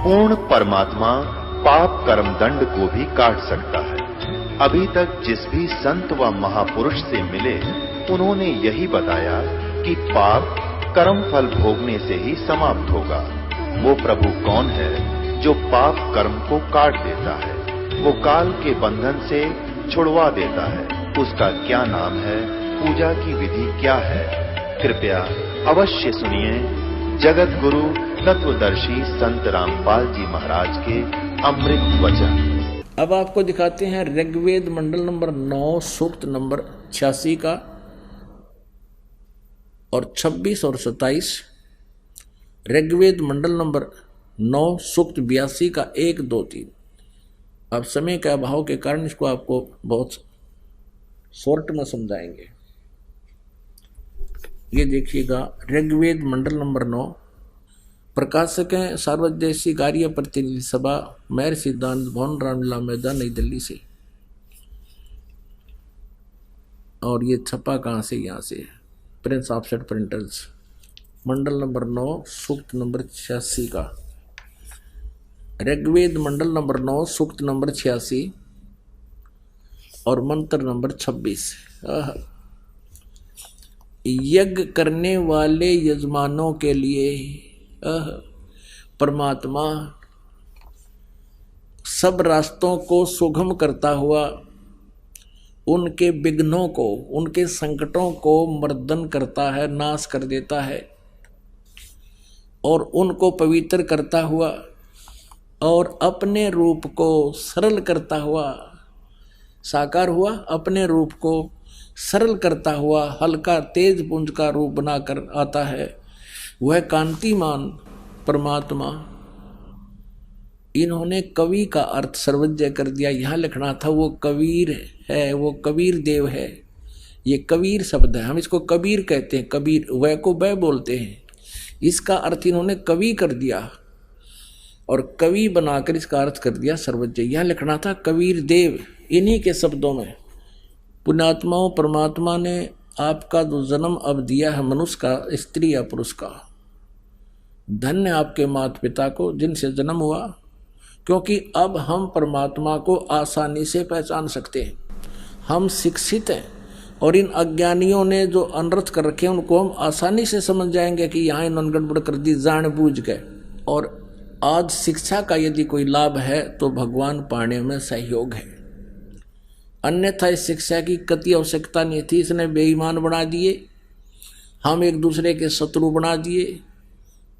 पूर्ण परमात्मा पाप कर्म दंड को भी काट सकता है। अभी तक जिस भी संत व महापुरुष से मिले उन्होंने यही बताया कि पाप कर्म फल भोगने से ही समाप्त होगा। वो प्रभु कौन है जो पाप कर्म को काट देता है, वो काल के बंधन से छुड़वा देता है। उसका क्या नाम है, पूजा की विधि क्या है? कृपया अवश्य सुनिए जगत गुरु तत्वदर्शी संत रामपाल जी महाराज के अमृत वचन। अब आपको दिखाते हैं ऋग्वेद मंडल नंबर 9 सूक्त नंबर 86 का और 26 और 27, ऋग्वेद मंडल नंबर 9 सूक्त 82 का 1, 2, 3। अब समय के अभाव के कारण इसको आपको बहुत शॉर्ट में समझाएंगे। ये देखिएगा, ऋग्वेद मंडल नंबर 9, प्रकाशक हैं सार्वदेशी कार्य प्रतिनिधि सभा, मेयर सिद्धांत भवन, रामलीला मैदान, नई दिल्ली से। और ये छपा कहाँ से? यहाँ से, प्रिंस ऑफसेट प्रिंटर्स, मंडल नंबर 9 सूक्त नंबर 86 का। ऋग्वेद मंडल नंबर 9 सूक्त नंबर 86 और मंत्र नंबर 26। यज्ञ करने वाले यजमानों के लिए परमात्मा सब रास्तों को सुगम करता हुआ उनके विघ्नों को, उनके संकटों को मर्दन करता है, नाश कर देता है और उनको पवित्र करता हुआ और अपने रूप को सरल करता हुआ, साकार हुआ, अपने रूप को सरल करता हुआ हल्का तेज पुंज का रूप बनाकर आता है। वह कांतिमान परमात्मा। इन्होंने कवि का अर्थ सर्वज्ञ कर दिया। यहाँ लिखना था वो कबीर है, वो कबीर देव है। ये कबीर शब्द है, हम इसको कबीर कहते हैं। कबीर वह को वह बोलते हैं। इसका अर्थ इन्होंने कवि कर दिया और कवि बनाकर इसका अर्थ कर दिया सर्वज्ञ। यहाँ लिखना था कबीर देव। इन्हीं के शब्दों में पुण्यात्माओं, परमात्मा ने आपका जो जन्म अब दिया है मनुष्य का, स्त्री या पुरुष का, धन्य आपके माता पिता को जिनसे जन्म हुआ, क्योंकि अब हम परमात्मा को आसानी से पहचान सकते हैं। हम शिक्षित हैं और इन अज्ञानियों ने जो अनर्थ कर रखे हैं उनको हम आसानी से समझ जाएंगे कि यहाँ इन्होंने गड़बड़ कर दी, जान बूझ गए। और आज शिक्षा का यदि कोई लाभ है तो भगवान पाने में सहयोग है, अन्यथा इस शिक्षा की कति आवश्यकता नहीं थी। इसने बेईमान बना दिए, हम एक दूसरे के शत्रु बना दिए।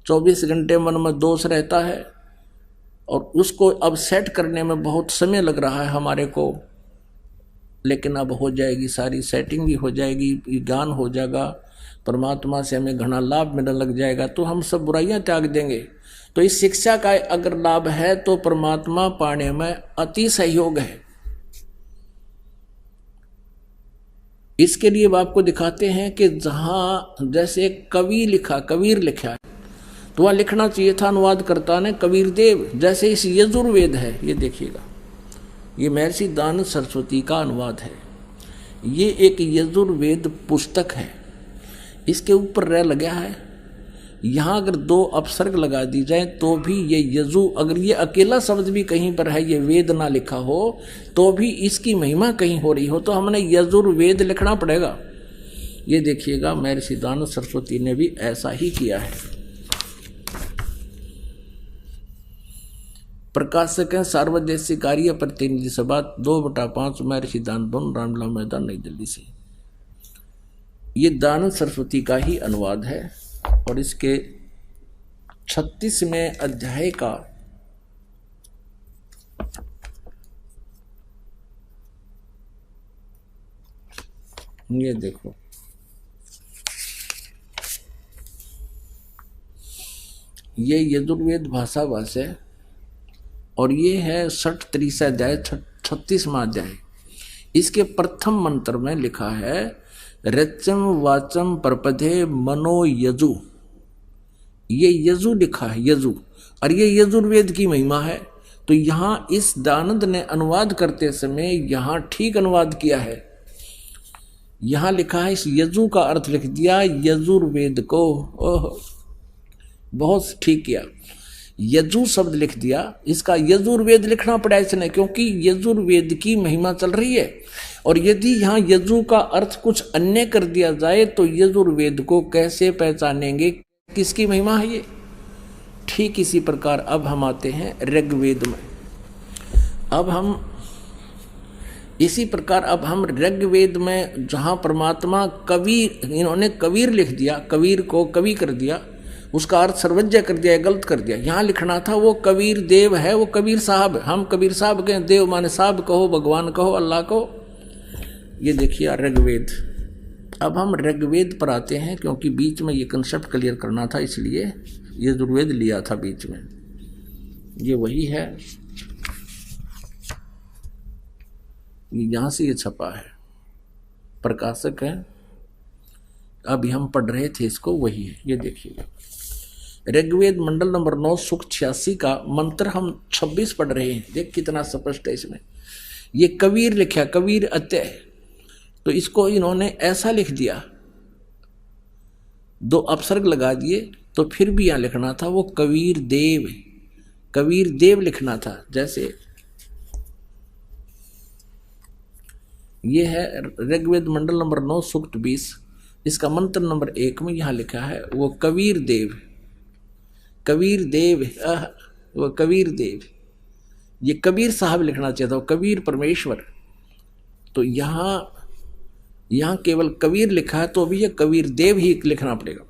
24 घंटे मन में दोष रहता है और उसको अब सेट करने में बहुत समय लग रहा है हमारे को, लेकिन अब हो जाएगी, सारी सेटिंग भी हो जाएगी, ज्ञान हो जाएगा, परमात्मा से हमें घना लाभ मिलने लग जाएगा, तो हम सब बुराइयां त्याग देंगे। तो इस शिक्षा का अगर लाभ है तो परमात्मा पाने में अति सहयोग है। इसके लिए अब आपको दिखाते हैं कि जहां जैसे कबीर लिखा है तो वह लिखना चाहिए था अनुवादकर्ता ने कबीर देव। जैसे इस यजुर्वेद है, ये देखिएगा, ये महर्षि दानंद सरस्वती का अनुवाद है। ये एक यजुर्वेद पुस्तक है, इसके ऊपर रह लगा है। यहाँ अगर 2 अपसर्ग लगा दी जाए तो भी ये यजु, अगर ये अकेला शब्द भी कहीं पर है, ये वेद ना लिखा हो तो भी इसकी महिमा कहीं हो रही हो, तो हमने यजुर्वेद लिखना पड़ेगा। ये देखिएगा, महर्षि दानंद सरस्वती ने भी ऐसा ही किया है। प्रकाशक हैं सार्वदेशी कार्य प्रतिनिधि सभा, 2/5, महर्षि दानंद भवन, रामलीला मैदान, नई दिल्ली से। ये दानंद सरस्वती का ही अनुवाद है और इसके 36वें अध्याय का ये देखो, ये यजुर्वेद भाषा है और ये है 63 अध्याय, 36वां अध्याय। इसके प्रथम मंत्र में लिखा है रचम वाचम परपधे मनो यजु। ये यजु लिखा है, यजु, और ये यजुर्वेद की महिमा है। तो यहाँ इस दानंद ने अनुवाद करते समय यहाँ ठीक अनुवाद किया है। यहाँ लिखा है, इस यजु का अर्थ लिख दिया यजुर्वेद को। ओह, बहुत ठीक किया। यजु शब्द लिख दिया, इसका यजुर्वेद लिखना पड़ा इसने, क्योंकि यजुर्वेद की महिमा चल रही है। और यदि यहाँ यजु का अर्थ कुछ अन्य कर दिया जाए तो यजुर्वेद को कैसे पहचानेंगे, किसकी महिमा है ये? ठीक इसी प्रकार अब हम आते हैं ऋग्वेद में। इसी प्रकार अब हम ऋग्वेद में जहाँ परमात्मा कबीर, इन्होंने कबीर लिख दिया, कबीर को कवि कर दिया, उसका अर्थ सर्वज्ञ कर दिया, गलत कर दिया। यहाँ लिखना था वो कबीर देव है, वो कबीर साहब। हम कबीर साहब के देव माने साहब कहो, भगवान कहो, अल्लाह कहो। ये देखिए ऋग्वेद। अब हम ऋग्वेद पर आते हैं, क्योंकि बीच में ये कंसेप्ट क्लियर करना था, इसलिए यजुर्वेद लिया था बीच में। ये वही है, यहाँ से ये छपा है, प्रकाशक है। अभी हम पढ़ रहे थे इसको, वही है। ये देखिएगा ऋग्वेद मंडल नंबर 9 सूक्त 86 का मंत्र हम 26 पढ़ रहे हैं। देख कितना स्पष्ट है इसमें। ये कबीर लिखा, कबीर अत्यय, तो इसको इन्होंने ऐसा लिख दिया, 2 अपसर्ग लगा दिए, तो फिर भी यहाँ लिखना था वो कबीर देव, कबीर देव लिखना था। जैसे ये है ऋग्वेद मंडल नंबर 9 सूक्त 20, इसका मंत्र नंबर 1 में यहाँ लिखा है वो कबीर देव, कबीर देव, वो कबीर देव। ये कबीर साहब लिखना चाहिए था, कबीर परमेश्वर। तो यहाँ केवल कबीर लिखा है, तो अभी ये कबीर देव ही लिखना पड़ेगा।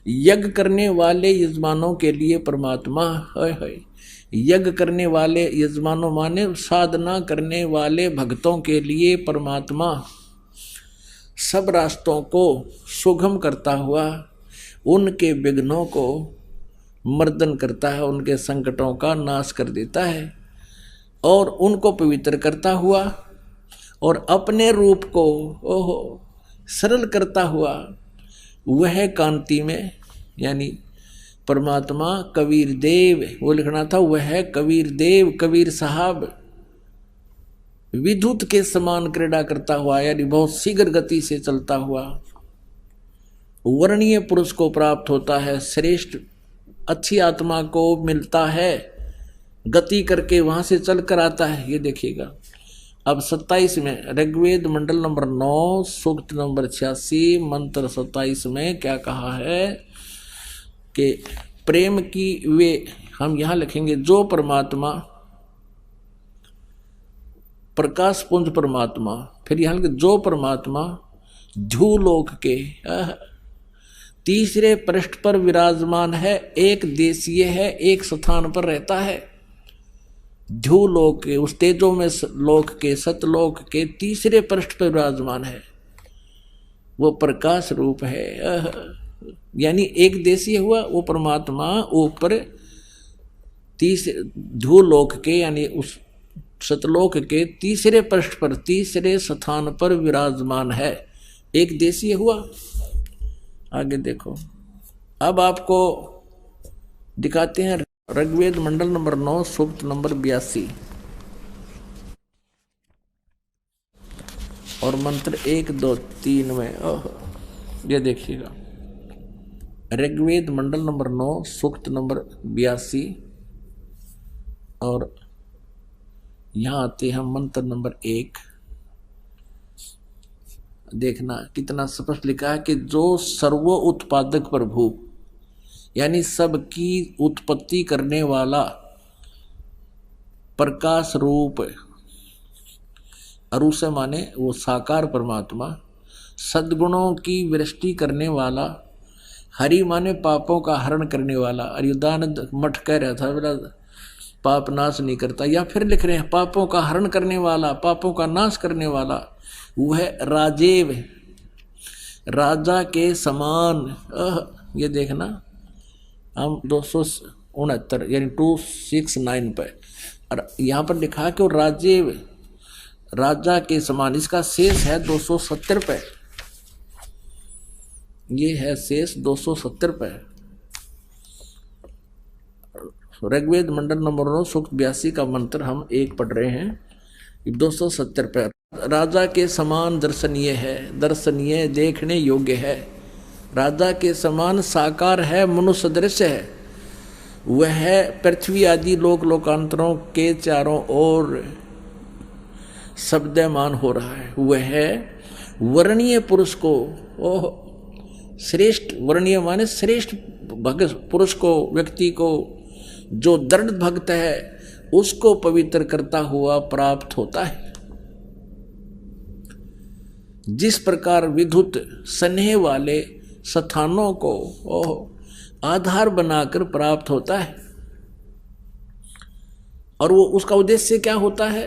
यज्ञ करने वाले यजमानों के लिए परमात्मा, यज्ञ करने वाले यजमानों माने साधना करने वाले भक्तों के लिए परमात्मा सब रास्तों को सुगम करता हुआ उनके विघ्नों को मर्दन करता है, उनके संकटों का नाश कर देता है और उनको पवित्र करता हुआ और अपने रूप को सरल करता हुआ वह कांति में, यानी परमात्मा कबीर देव, वो लिखना था वह कबीर देव, कबीर साहब विद्युत के समान क्रीड़ा करता हुआ, यानी बहुत शीघ्र गति से चलता हुआ वर्णीय पुरुष को प्राप्त होता है, श्रेष्ठ अच्छी आत्मा को मिलता है, गति करके वहां से चल कर आता है। ये देखिएगा अब 27 में ऋग्वेद मंडल नंबर 9 सूक्त नंबर 86 मंत्र 27 में क्या कहा है कि प्रेम की वे, हम यहां लिखेंगे जो परमात्मा प्रकाश पुंज परमात्मा, फिर यहां जो परमात्मा ध्रुवलोक के तीसरे पृष्ठ पर विराजमान है, एक देशीय है, एक स्थान पर रहता है। ध्रुवलोक के उस तेजो में लोक के सतलोक के तीसरे पृष्ठ पर विराजमान है, वो प्रकाश रूप है, यानी एक देशीय हुआ वो परमात्मा ऊपर तीसरे ध्रुवलोक के यानी उस सतलोक के तीसरे पृष्ठ पर तीसरे स्थान पर विराजमान है, एक देशीय हुआ। आगे देखो, अब आपको दिखाते हैं ऋग्वेद मंडल नंबर 9 सूक्त नंबर 82 और मंत्र 1 2 3 में। ये देखिएगा ऋग्वेद मंडल नंबर 9 सूक्त नंबर 82 और यहाँ आते हैं मंत्र नंबर 1। देखना कितना स्पष्ट लिखा है कि जो सर्व उत्पादक प्रभु, यानी सबकी उत्पत्ति करने वाला प्रकाश रूप, अरुष माने वो साकार परमात्मा, सद्गुणों की वृष्टि करने वाला, हरि माने पापों का हरण करने वाला। अरियुदानंद मठ कह रहा था मेरा पाप नाश नहीं करता, या फिर लिख रहे हैं पापों का हरण करने वाला, पापों का नाश करने वाला, वह राजेव, राजा के समान। ये देखना हम 269 यानी 269 पे, और यहाँ पर लिखा है कि वो राजेव, राजा के समान। इसका शेष है 270 पे, ये है शेष 270 पे। ऋग्वेद मंडल नंबर 9 सूक्त 82 का मंत्र हम 1 पढ़ रहे हैं, 270 पे। राजा के समान दर्शनीय है, दर्शनीय देखने योग्य है, राजा के समान साकार है, मनुष्य दृश्य है, वह पृथ्वी आदि लोक लोकांतरों के चारों ओर शब्दमान हो रहा है। वह वर्णीय पुरुष को, ओह श्रेष्ठ, वर्णीय माने श्रेष्ठ भक्त पुरुष को, व्यक्ति को, जो दृढ़ भक्त है उसको पवित्र करता हुआ प्राप्त होता है। जिस प्रकार विद्युत स्नेह वाले स्थानों को आधार बनाकर प्राप्त होता है, और वो उसका उद्देश्य क्या होता है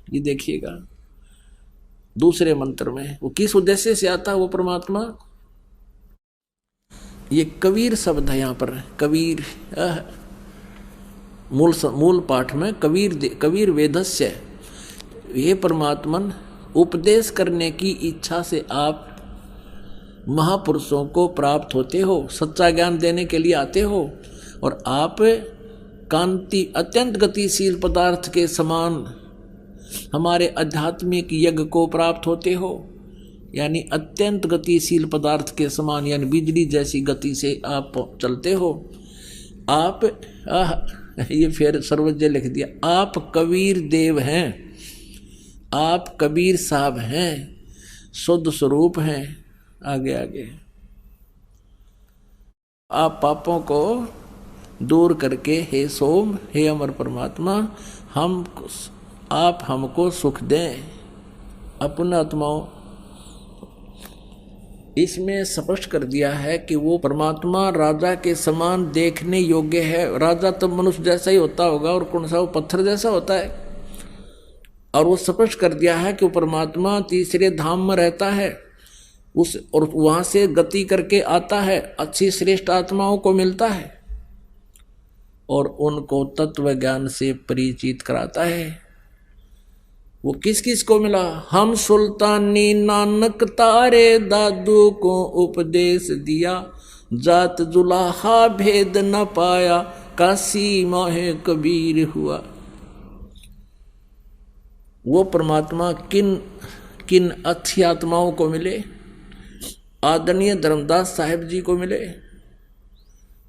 ये देखिएगा दूसरे मंत्र में। वो किस उद्देश्य से आता है वो परमात्मा, ये कबीर शब्द है यहाँ पर। कबीर मूल पाठ में कबीर वेदस्य, ये परमात्मन उपदेश करने की इच्छा से आप महापुरुषों को प्राप्त होते हो, सच्चा ज्ञान देने के लिए आते हो, और आप कांति अत्यंत गतिशील पदार्थ के समान हमारे आध्यात्मिक यज्ञ को प्राप्त होते हो। यानी अत्यंत गतिशील पदार्थ के समान, यानी बिजली जैसी गति से आप चलते हो। आप ये फिर सर्वज्ञ लिख दिया, आप कबीर देव हैं, आप कबीर साहब हैं, शुद्ध स्वरूप हैं। आगे आप पापों को दूर करके हे सोम, हे अमर परमात्मा, आप हमको सुख दें अपना आत्माओं। इसमें स्पष्ट कर दिया है कि वो परमात्मा राजा के समान देखने योग्य है। राजा तो मनुष्य जैसा ही होता होगा, और कौन सा वो पत्थर जैसा होता है। और वो स्पष्ट कर दिया है कि वो परमात्मा तीसरे धाम में रहता है, और वहां से गति करके आता है, अच्छी श्रेष्ठ आत्माओं को मिलता है और उनको तत्व ज्ञान से परिचित कराता है। वो किस किस को मिला? हम सुल्तानी नानक तारे दादू को उपदेश दिया, जात जुलाहा भेद न पाया, काशी मोहे कबीर हुआ। वो परमात्मा किन किन अच्छी आत्माओं को मिले? आदरणीय धर्मदास साहिब जी को मिले,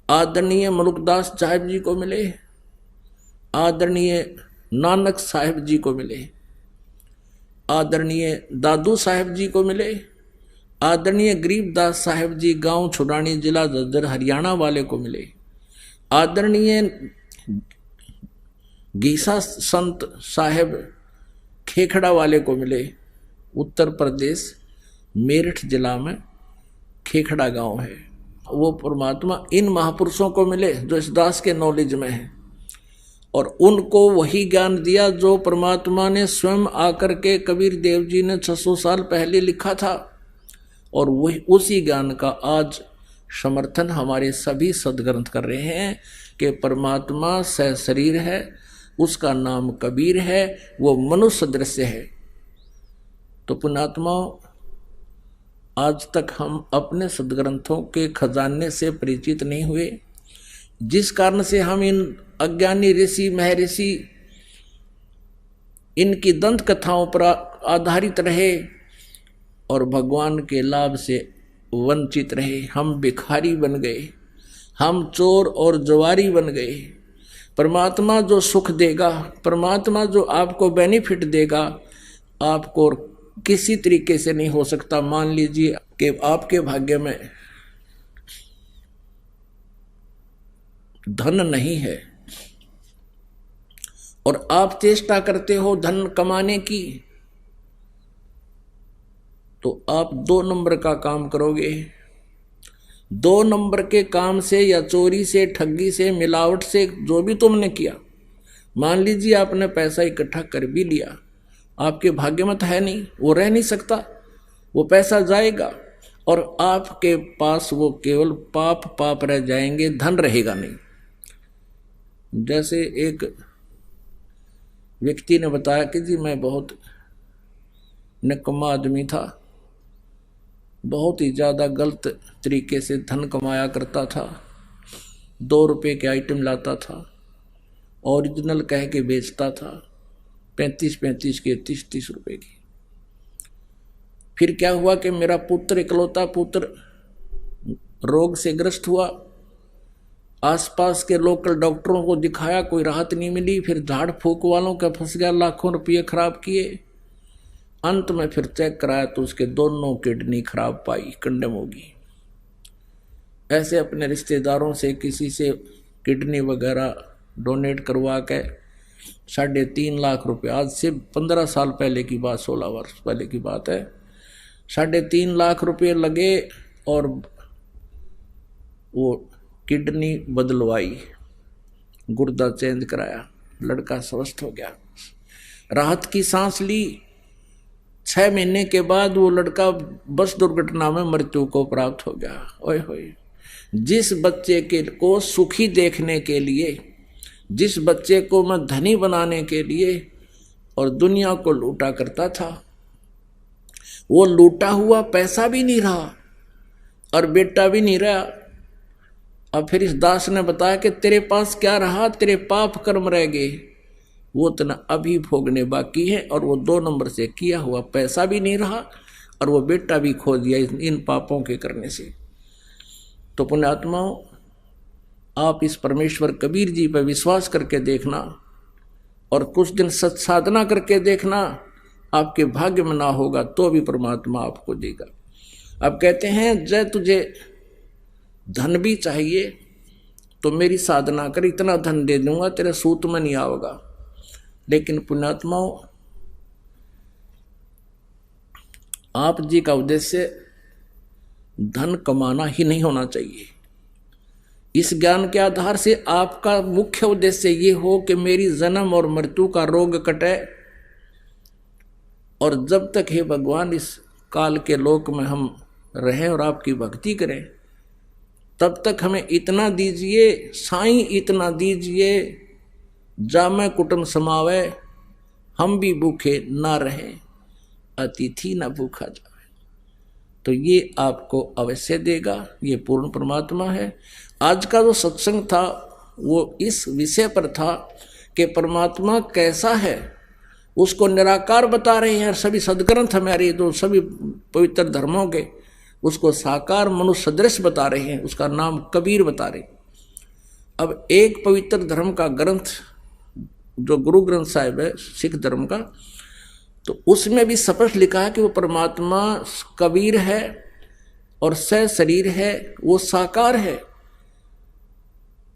आदरणीय मलुकदास साहिब जी को मिले, आदरणीय नानक साहिब जी को मिले, आदरणीय दादू साहिब जी को मिले, आदरणीय गरीबदास साहिब जी गांव छुड़ानी जिला झज्जर हरियाणा वाले को मिले, आदरणीय गीसा संत साहिब खेखड़ा वाले को मिले, उत्तर प्रदेश मेरठ जिला में खेखड़ा गांव है। वो परमात्मा इन महापुरुषों को मिले जो इस दास के नॉलेज में है, और उनको वही ज्ञान दिया जो परमात्मा ने स्वयं आकर के कबीर देव जी ने 600 साल पहले लिखा था। और वही उसी ज्ञान का आज समर्थन हमारे सभी सदग्रंथ कर रहे हैं कि परमात्मा सहशरीर है, उसका नाम कबीर है, वो मनुष्य दृश्य है। तो पुण्यात्मा, आज तक हम अपने सदग्रंथों के खजाने से परिचित नहीं हुए, जिस कारण से हम इन अज्ञानी ऋषि महर्षि इनकी दंत कथाओं पर आधारित रहे और भगवान के लाभ से वंचित रहे। हम भिखारी बन गए, हम चोर और जवारी बन गए। परमात्मा जो सुख देगा, परमात्मा जो आपको बेनिफिट देगा, आपको किसी तरीके से नहीं हो सकता। मान लीजिए कि आपके भाग्य में धन नहीं है और आप चेष्टा करते हो धन कमाने की, तो आप 2 नंबर का काम करोगे। 2 नंबर के काम से या चोरी से, ठगी से, मिलावट से, जो भी तुमने किया, मान लीजिए आपने पैसा इकट्ठा कर भी लिया, आपके भाग्य में तो है नहीं, वो रह नहीं सकता, वो पैसा जाएगा और आपके पास वो केवल पाप रह जाएंगे, धन रहेगा नहीं। जैसे एक व्यक्ति ने बताया कि जी मैं बहुत निकम्मा आदमी था, बहुत ही ज़्यादा गलत तरीके से धन कमाया करता था, 2 रुपये के आइटम लाता था, ओरिजिनल कह के बेचता था, 35-35 के 30-30 रुपये की। फिर क्या हुआ कि मेरा पुत्र, इकलौता पुत्र रोग से ग्रस्त हुआ, आसपास के लोकल डॉक्टरों को दिखाया, कोई राहत नहीं मिली। फिर झाड़ फूक वालों का फंस गया, लाखों रुपये खराब किए। अंत में फिर चेक कराया तो उसके दोनों किडनी खराब पाई, कंडेम होगी। ऐसे अपने रिश्तेदारों से किसी से किडनी वगैरह डोनेट करवा के 3.5 लाख रुपए, आज से 15 साल पहले की बात, 16 वर्ष पहले की बात है, 3.5 लाख रुपए लगे और वो किडनी बदलवाई, गुर्दा चेंज कराया, लड़का स्वस्थ हो गया, राहत की सांस ली। 6 महीने के बाद वो लड़का बस दुर्घटना में मृत्यु को प्राप्त हो गया। ओए होए, जिस बच्चे के को सुखी देखने के लिए, जिस बच्चे को मैं धनी बनाने के लिए और दुनिया को लूटा करता था, वो लूटा हुआ पैसा भी नहीं रहा और बेटा भी नहीं रहा। अब फिर इस दास ने बताया कि तेरे पास क्या रहा, तेरे पाप कर्म रह गए, वो तना अभी भोगने बाकी है, और वो 2 नंबर से किया हुआ पैसा भी नहीं रहा और वो बेटा भी खो दिया इन पापों के करने से। तो पुण्यात्माओं, आप इस परमेश्वर कबीर जी पर विश्वास करके देखना और कुछ दिन सत्साधना करके देखना, आपके भाग्य में ना होगा तो भी परमात्मा आपको देगा। अब कहते हैं जय तुझे धन भी चाहिए तो मेरी साधना कर, इतना धन दे दूंगा तेरे सूत में नहीं आओगा। लेकिन पुण्यात्माओं, आप जी का उद्देश्य धन कमाना ही नहीं होना चाहिए। इस ज्ञान के आधार से आपका मुख्य उद्देश्य ये हो कि मेरी जन्म और मृत्यु का रोग कटे, और जब तक हे भगवान इस काल के लोक में हम रहें और आपकी भक्ति करें, तब तक हमें इतना दीजिए साईं, इतना दीजिए जामे कुटुंब समावे, हम भी भूखे ना रहें, अतिथि ना भूखा जाए। तो ये आपको अवश्य देगा, ये पूर्ण परमात्मा है। आज का जो सत्संग था वो इस विषय पर था कि परमात्मा कैसा है, उसको निराकार बता रहे हैं। सभी सदग्रंथ हमारे जो सभी पवित्र धर्मों के उसको साकार मनुष्य सदृश बता रहे हैं, उसका नाम कबीर बता रहे। अब एक पवित्र धर्म का ग्रंथ जो गुरु ग्रंथ साहिब है सिख धर्म का, तो उसमें भी स्पष्ट लिखा है कि वो परमात्मा कबीर है और शरीर है, वो साकार है।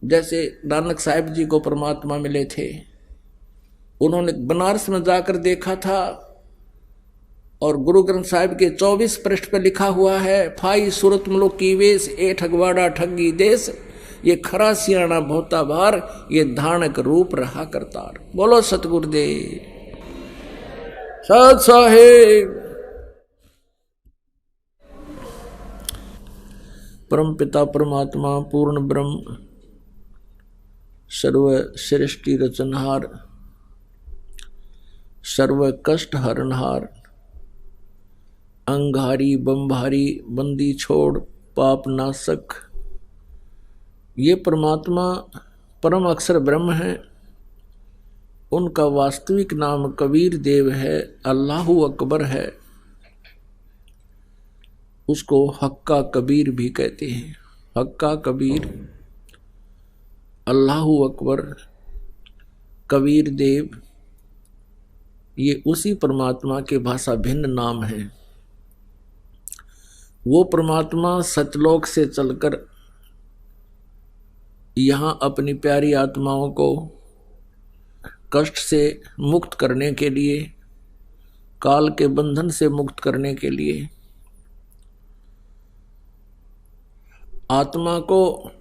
जैसे नानक साहिब जी को परमात्मा मिले थे, उन्होंने बनारस में जाकर देखा था और गुरु ग्रंथ साहिब के 24 पृष्ठ पर लिखा हुआ है, फाई सूरत मुल्क की वेश ए ठगवाड़ा ठगी देश, ये खरा सियाणा भोता भार, ये धानक रूप रहा करतार। बोलो सतगुरुदेव सत साहेब। परम पिता परमात्मा पूर्ण ब्रह्म सर्व सृष्टि रचनहार, सर्व कष्ट हरणहार, अंगारी बंभारी बंदी छोड़ पाप नाशक, ये परमात्मा परम अक्षर ब्रह्म है। उनका वास्तविक नाम कबीर देव है, अल्लाहु अकबर है। उसको हक्का कबीर भी कहते हैं। हक्का कबीर, अल्लाहु अकबर, कबीर देव, ये उसी परमात्मा के भाषा भिन्न नाम हैं। वो परमात्मा सतलोक से चलकर यहाँ अपनी प्यारी आत्माओं को कष्ट से मुक्त करने के लिए, काल के बंधन से मुक्त करने के लिए, आत्मा को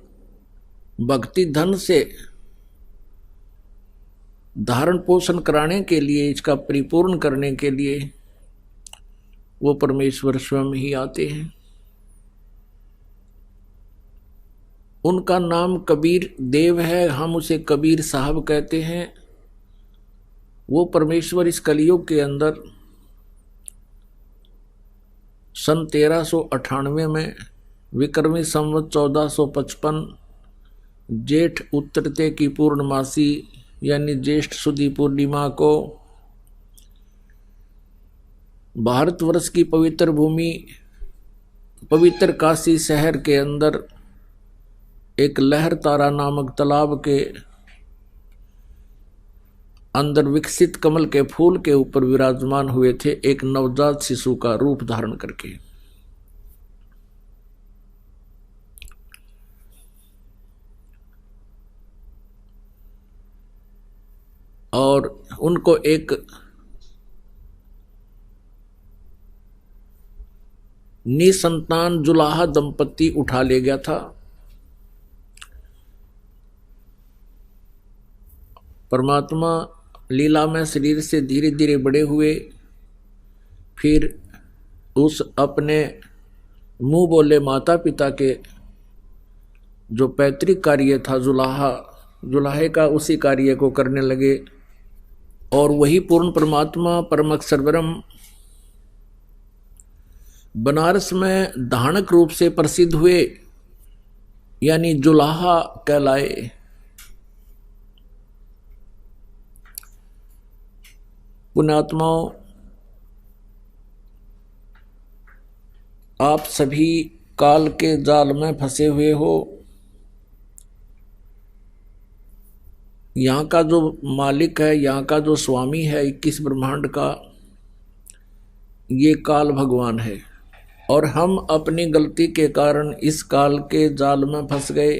भक्ति धन से धारण पोषण कराने के लिए, इसका परिपूर्ण करने के लिए वो परमेश्वर स्वयं ही आते हैं। उनका नाम कबीर देव है, हम उसे कबीर साहब कहते हैं। वो परमेश्वर इस कलयुग के अंदर सन 1398 में विक्रमी संवत 1455 जेठ उत्तरते की पूर्णमासी यानी ज्येष्ठ सुदी पूर्णिमा को भारतवर्ष की पवित्र भूमि, पवित्र काशी शहर के अंदर एक लहर तारा नामक तालाब के अंदर विकसित कमल के फूल के ऊपर विराजमान हुए थे, एक नवजात शिशु का रूप धारण करके। और उनको एक निसंतान जुलाहा दंपति उठा ले गया था। परमात्मा लीला में शरीर से धीरे धीरे बड़े हुए, फिर उस अपने मुंह बोले माता पिता के जो पैतृक कार्य था जुलाहे का, उसी कार्य को करने लगे। और वही पूर्ण परमात्मा परम अक्षर ब्रह्म बनारस में धानक रूप से प्रसिद्ध हुए, यानी जुलाहा कहलाए। पुण्यात्माओं, आप सभी काल के जाल में फंसे हुए हो। यहाँ का जो मालिक है, यहाँ का जो स्वामी है 21 ब्रह्मांड का, ये काल भगवान है। और हम अपनी गलती के कारण इस काल के जाल में फंस गए।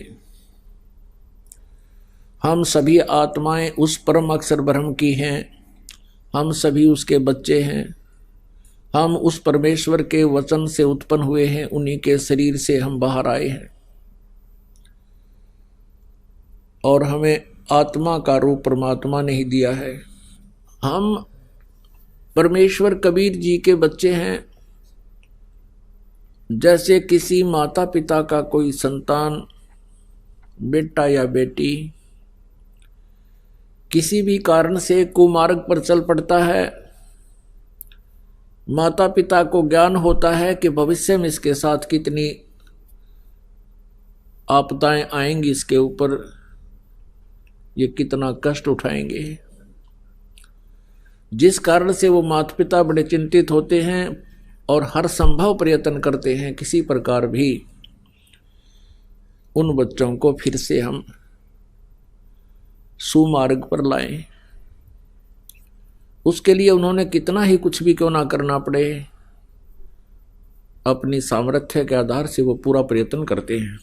हम सभी आत्माएं उस परम अक्षर ब्रह्म की हैं, हम सभी उसके बच्चे हैं। हम उस परमेश्वर के वचन से उत्पन्न हुए हैं, उन्हीं के शरीर से हम बाहर आए हैं। और हमें आत्मा का रूप परमात्मा ने ही दिया है। हम परमेश्वर कबीर जी के बच्चे हैं। जैसे किसी माता पिता का कोई संतान, बेटा या बेटी, किसी भी कारण से कुमार्ग पर चल पड़ता है, माता पिता को ज्ञान होता है कि भविष्य में इसके साथ कितनी आपदाएं आएंगी, इसके ऊपर ये कितना कष्ट उठाएंगे। जिस कारण से वो माता पिता बड़े चिंतित होते हैं और हर संभव प्रयत्न करते हैं किसी प्रकार भी उन बच्चों को फिर से हम सुमार्ग पर लाएं। उसके लिए उन्होंने कितना ही कुछ भी क्यों ना करना पड़े, अपनी सामर्थ्य के आधार से वो पूरा प्रयत्न करते हैं।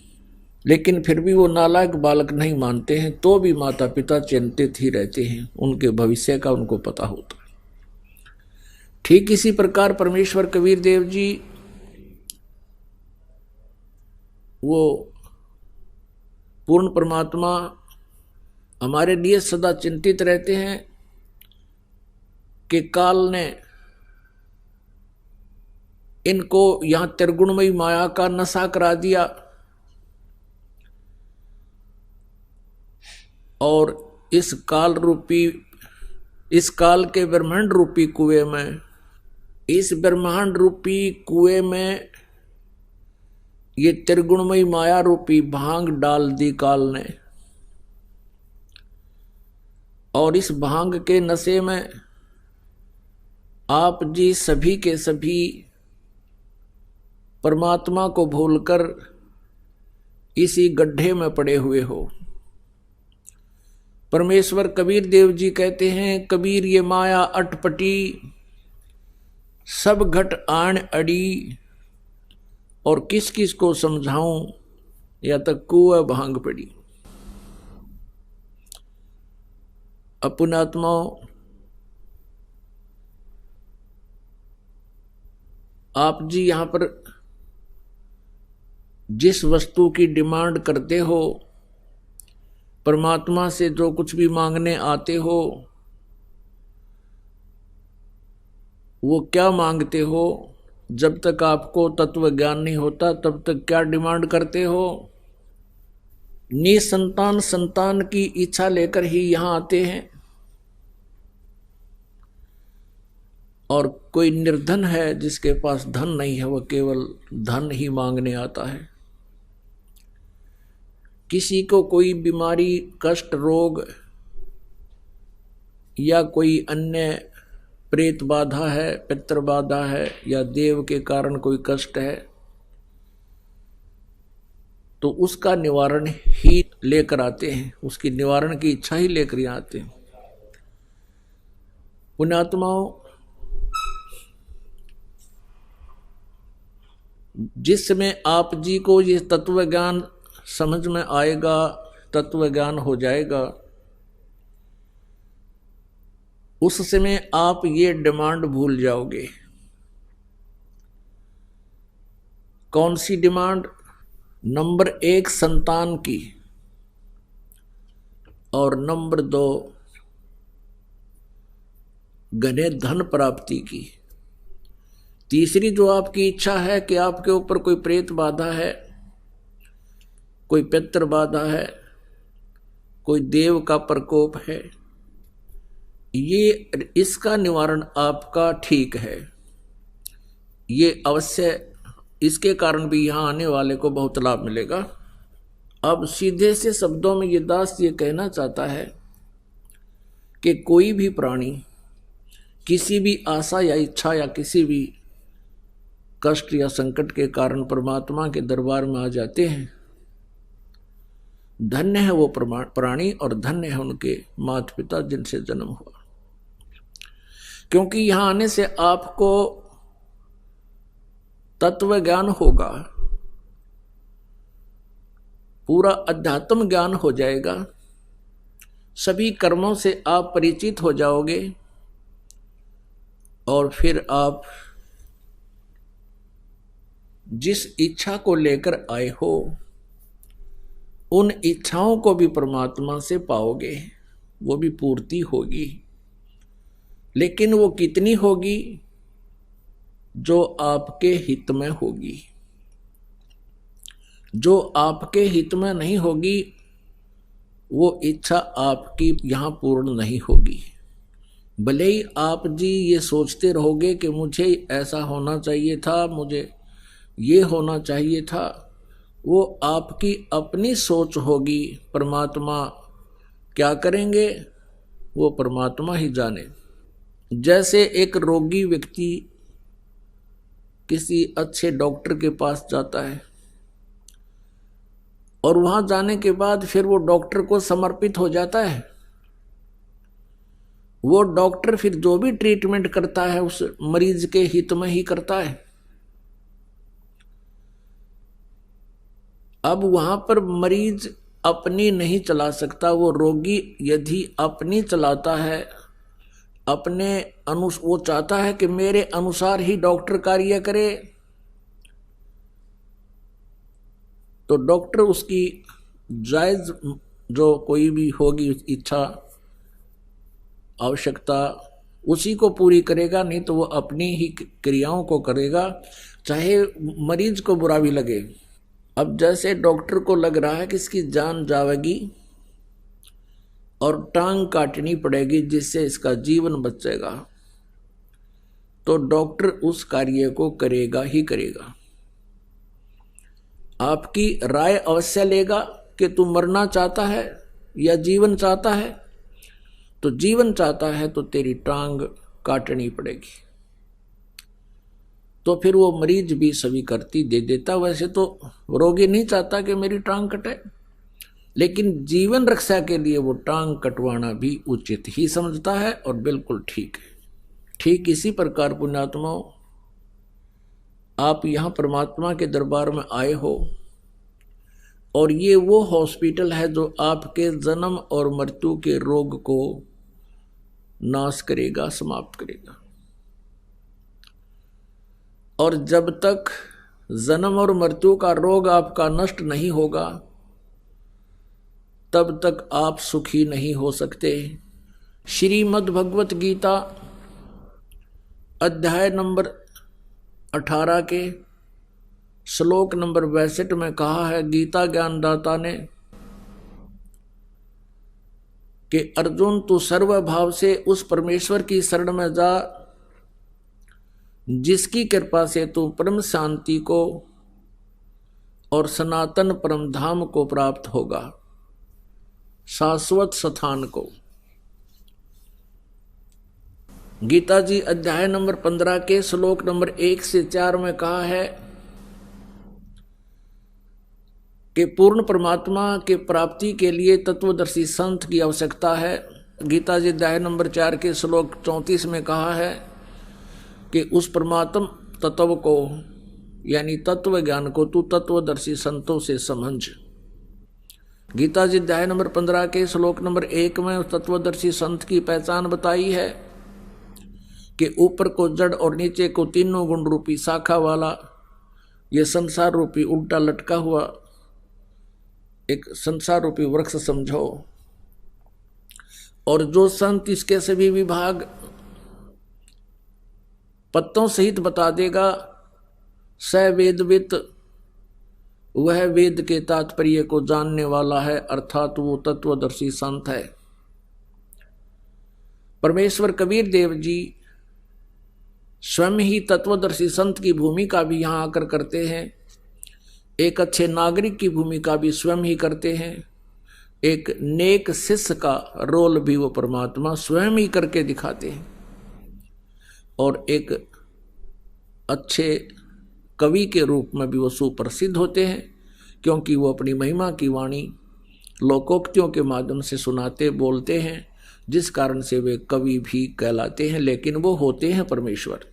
लेकिन फिर भी वो नालायक बालक नहीं मानते हैं, तो भी माता पिता चिंतित ही रहते हैं, उनके भविष्य का उनको पता होता है। ठीक इसी प्रकार परमेश्वर कबीर देव जी वो पूर्ण परमात्मा हमारे लिए सदा चिंतित रहते हैं कि काल ने इनको यहां त्रिगुणमयी माया का नशा करा दिया और इस काल के ब्रह्मांड रूपी कुएं में, इस ब्रह्मांड रूपी कुएं में ये त्रिगुणमयी माया रूपी भांग डाल दी काल ने। और इस भांग के नशे में आप जी सभी के सभी परमात्मा को भूलकर इसी गड्ढे में पड़े हुए हो। परमेश्वर कबीर देव जी कहते हैं, कबीर ये माया अटपटी, सब घट आण अड़ी, और किस किस को समझाऊं, या तक कुएं भांग पड़ी। पुण्यात्माओं, आप जी यहां पर जिस वस्तु की डिमांड करते हो, परमात्मा से जो कुछ भी मांगने आते हो, वो क्या मांगते हो? जब तक आपको तत्व ज्ञान नहीं होता तब तक क्या डिमांड करते हो? निसंतान संतान की इच्छा लेकर ही यहां आते हैं। और कोई निर्धन है जिसके पास धन नहीं है, वह केवल धन ही मांगने आता है। किसी को कोई बीमारी, कष्ट, रोग या कोई अन्य प्रेत बाधा है, पितृ बाधा है, या देव के कारण कोई कष्ट है, तो उसका निवारण ही लेकर आते हैं, उसकी निवारण की इच्छा ही लेकर यहाँ आते हैं। पुण्यात्माओं, जिस समय आप जी को ये तत्व ज्ञान समझ में आएगा, तत्व ज्ञान हो जाएगा, उस समय आप ये डिमांड भूल जाओगे। कौन सी डिमांड? नंबर 1 संतान की, और नंबर 2 घने धन प्राप्ति की। तीसरी जो आपकी इच्छा है कि आपके ऊपर कोई प्रेत बाधा है, कोई पितृ बाधा है, कोई देव का प्रकोप है, ये इसका निवारण आपका ठीक है। ये अवश्य, इसके कारण भी यहाँ आने वाले को बहुत लाभ मिलेगा। अब सीधे से शब्दों में ये दास ये कहना चाहता है कि कोई भी प्राणी किसी भी आशा या इच्छा या किसी भी कष्ट या संकट के कारण परमात्मा के दरबार में आ जाते हैं। धन्य है वो प्राणी और धन्य है उनके माता पिता जिनसे जन्म हुआ, क्योंकि यहां आने से आपको तत्व ज्ञान होगा, पूरा अध्यात्म ज्ञान हो जाएगा, सभी कर्मों से आप परिचित हो जाओगे और फिर आप जिस इच्छा को लेकर आए हो उन इच्छाओं को भी परमात्मा से पाओगे, वो भी पूर्ति होगी। लेकिन वो कितनी होगी? जो आपके हित में होगी। जो आपके हित में नहीं होगी वो इच्छा आपकी यहां पूर्ण नहीं होगी। भले ही आप जी ये सोचते रहोगे कि मुझे ऐसा होना चाहिए था, मुझे ये होना चाहिए था, वो आपकी अपनी सोच होगी। परमात्मा क्या करेंगे वो परमात्मा ही जाने। जैसे एक रोगी व्यक्ति किसी अच्छे डॉक्टर के पास जाता है और वहां जाने के बाद फिर वो डॉक्टर को समर्पित हो जाता है। वो डॉक्टर फिर जो भी ट्रीटमेंट करता है उस मरीज के हित में ही करता है। अब वहां पर मरीज अपनी नहीं चला सकता, वो रोगी यदि अपनी चलाता है, अपने वो चाहता है कि मेरे अनुसार ही डॉक्टर कार्य करे, तो डॉक्टर उसकी जायज जो कोई भी होगी इच्छा आवश्यकता उसी को पूरी करेगा, नहीं तो वो अपनी ही क्रियाओं को करेगा, चाहे मरीज को बुरा भी लगे। अब जैसे डॉक्टर को लग रहा है कि इसकी जान जाएगी और टांग काटनी पड़ेगी जिससे इसका जीवन बचेगा, तो डॉक्टर उस कार्य को करेगा ही करेगा। आपकी राय अवश्य लेगा कि तू मरना चाहता है या जीवन चाहता है, तो जीवन चाहता है तो तेरी टांग काटनी पड़ेगी। तो फिर वो मरीज भी स्वीकृति दे देता। वैसे तो रोगी नहीं चाहता कि मेरी टांग कटे, लेकिन जीवन रक्षा के लिए वो टांग कटवाना भी उचित ही समझता है और बिल्कुल ठीक है। ठीक इसी प्रकार पुण्यात्माओं, आप यहाँ परमात्मा के दरबार में आए हो और ये वो हॉस्पिटल है जो आपके जन्म और मृत्यु के रोग को नाश करेगा, समाप्त करेगा। और जब तक जन्म और मृत्यु का रोग आपका नष्ट नहीं होगा तब तक आप सुखी नहीं हो सकते। श्रीमद् भगवत गीता अध्याय नंबर 18 के श्लोक नंबर 62 में कहा है गीता ज्ञानदाता ने कि अर्जुन तू सर्वभाव से उस परमेश्वर की शरण में जा जिसकी कृपा से तू परम शांति को और सनातन परम धाम को प्राप्त होगा, शाश्वत स्थान को। गीता जी अध्याय नंबर 15 के श्लोक नंबर 1 से 4 में कहा है कि पूर्ण परमात्मा के प्राप्ति के लिए तत्वदर्शी संत की आवश्यकता है। गीता जी अध्याय नंबर 4 के श्लोक 34 में कहा है कि उस परमात्म तत्व को यानी तत्व ज्ञान को तू तत्वदर्शी संतों से समझ। गीता जी अध्याय नंबर 15 के श्लोक नंबर 1 में उस तत्वदर्शी संत की पहचान बताई है कि ऊपर को जड़ और नीचे को तीनों गुण रूपी शाखा वाला ये संसार रूपी उल्टा लटका हुआ एक संसार रूपी वृक्ष समझो, और जो संत इसके सभी विभाग पत्तों सहित बता देगा, स वेदवित, वह वेद के तात्पर्य को जानने वाला है, अर्थात वो तत्वदर्शी संत है। परमेश्वर कबीर देव जी स्वयं ही तत्वदर्शी संत की भूमिका भी यहां आकर करते हैं, एक अच्छे नागरिक की भूमिका भी स्वयं ही करते हैं, एक नेक शिष्य का रोल भी वो परमात्मा स्वयं ही करके दिखाते हैं, और एक अच्छे कवि के रूप में भी वो सुप्रसिद्ध होते हैं, क्योंकि वो अपनी महिमा की वाणी लोकोक्तियों के माध्यम से सुनाते बोलते हैं, जिस कारण से वे कवि भी कहलाते हैं, लेकिन वो होते हैं परमेश्वर।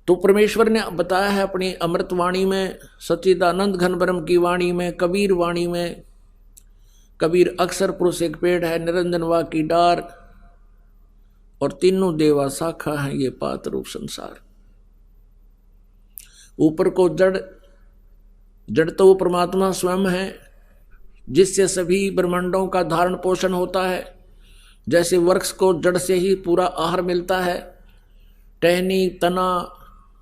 तो परमेश्वर ने बताया है अपनी अमृत वाणी में, सच्चिदानंद घन ब्रह्म की वाणी में, कबीर वाणी में। कबीर अक्षर पुरुष एक पेड़ है, निरंजन वा की डार, और तीनों देवा शाखा है ये पात रूप संसार। ऊपर को जड़ तो वो परमात्मा स्वयं है, जिससे सभी ब्रह्मांडों का धारण पोषण होता है। जैसे वृक्ष को जड़ से ही पूरा आहार मिलता है, टहनी, तना,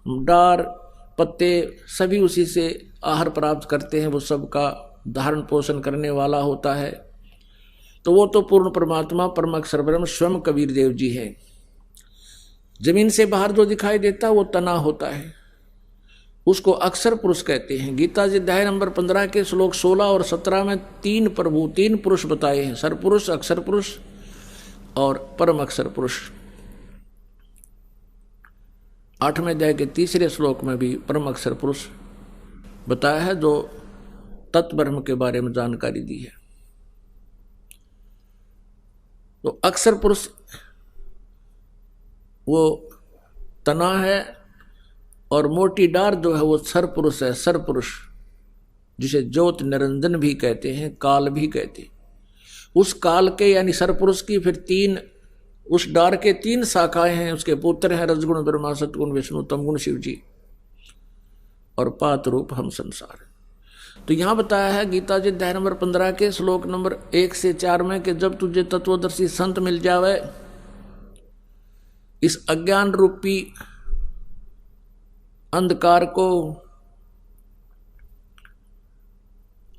डार, पत्ते सभी उसी से आहार प्राप्त करते हैं, वो सबका धारण पोषण करने वाला होता है। तो वो तो पूर्ण परमात्मा परम अक्षर ब्रह्म स्वयं कबीर देव जी है। जमीन से बाहर जो दिखाई देता है वो तना होता है, उसको अक्षर पुरुष कहते हैं। गीता जी अध्याय नंबर 15 के श्लोक 16 और 17 में तीन पुरुष बताए हैं, सरपुरुष, अक्षर पुरुष और परम अक्षर पुरुष। 8वें अध्याय के 3रे श्लोक में भी परम अक्षर पुरुष बताया है, जो तत्व ब्रह्म के बारे में जानकारी दी है। तो अक्षर पुरुष वो तना है, और मोटी डार जो है वो सर पुरुष है, सर पुरुष, जिसे ज्योत निरंजन भी कहते हैं, काल भी कहते हैं। उस काल के यानी सर पुरुष की फिर उस डार के 3 शाखाएं हैं, उसके पुत्र हैं रजगुण ब्रह्मा, सतगुण विष्णु, तमगुण शिव जी, और पात रूप हम संसार। तो यहां बताया है गीता जी अध्याय नंबर 15 के श्लोक नंबर 1 से 4 में कि जब तुझे तत्वदर्शी संत मिल जावे, इस अज्ञान रूपी अंधकार को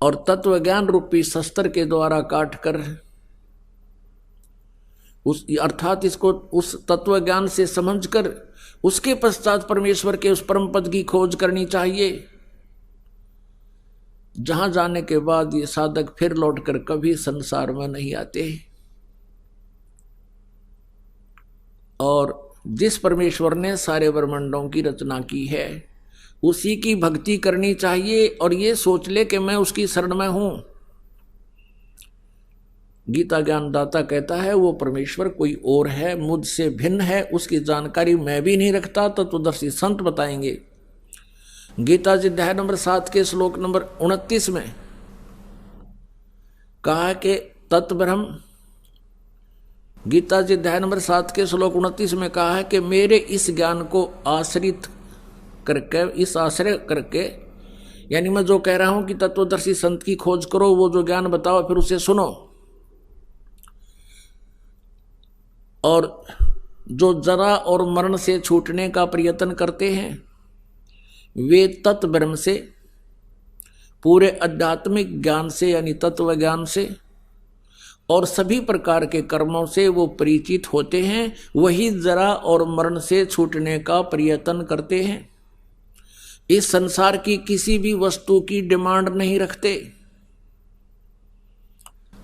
और तत्व ज्ञान रूपी शस्त्र के द्वारा काट कर अर्थात इसको उस तत्व ज्ञान से समझकर उसके पश्चात परमेश्वर के उस परम पद की खोज करनी चाहिए, जहां जाने के बाद ये साधक फिर लौटकर कभी संसार में नहीं आते। और जिस परमेश्वर ने सारे ब्रह्मांडों की रचना की है, उसी की भक्ति करनी चाहिए, और ये सोच ले कि मैं उसकी शरण में हूं। गीता ज्ञानदाता कहता है वो परमेश्वर कोई और है, मुझसे भिन्न है, उसकी जानकारी मैं भी नहीं रखता, तत्वदर्शी संत बताएंगे। गीता जी अध्याय नंबर 7 के श्लोक नंबर 29 में कहा कि तत्व ब्रह्म, गीता जी अध्याय नंबर 7 के श्लोक 29 में कहा है कि मेरे इस ज्ञान को आश्रित करके, इस आश्रय करके, यानी मैं जो कह रहा हूं कि तत्वदर्शी संत की खोज करो, वो जो ज्ञान बताओ फिर उसे सुनो, और जो जरा और मरण से छूटने का प्रयत्न करते हैं, वे तत्व ब्रह्म से, पूरे आध्यात्मिक ज्ञान से यानी तत्व ज्ञान से और सभी प्रकार के कर्मों से वो परिचित होते हैं, वही जरा और मरण से छूटने का प्रयत्न करते हैं। इस संसार की किसी भी वस्तु की डिमांड नहीं रखते।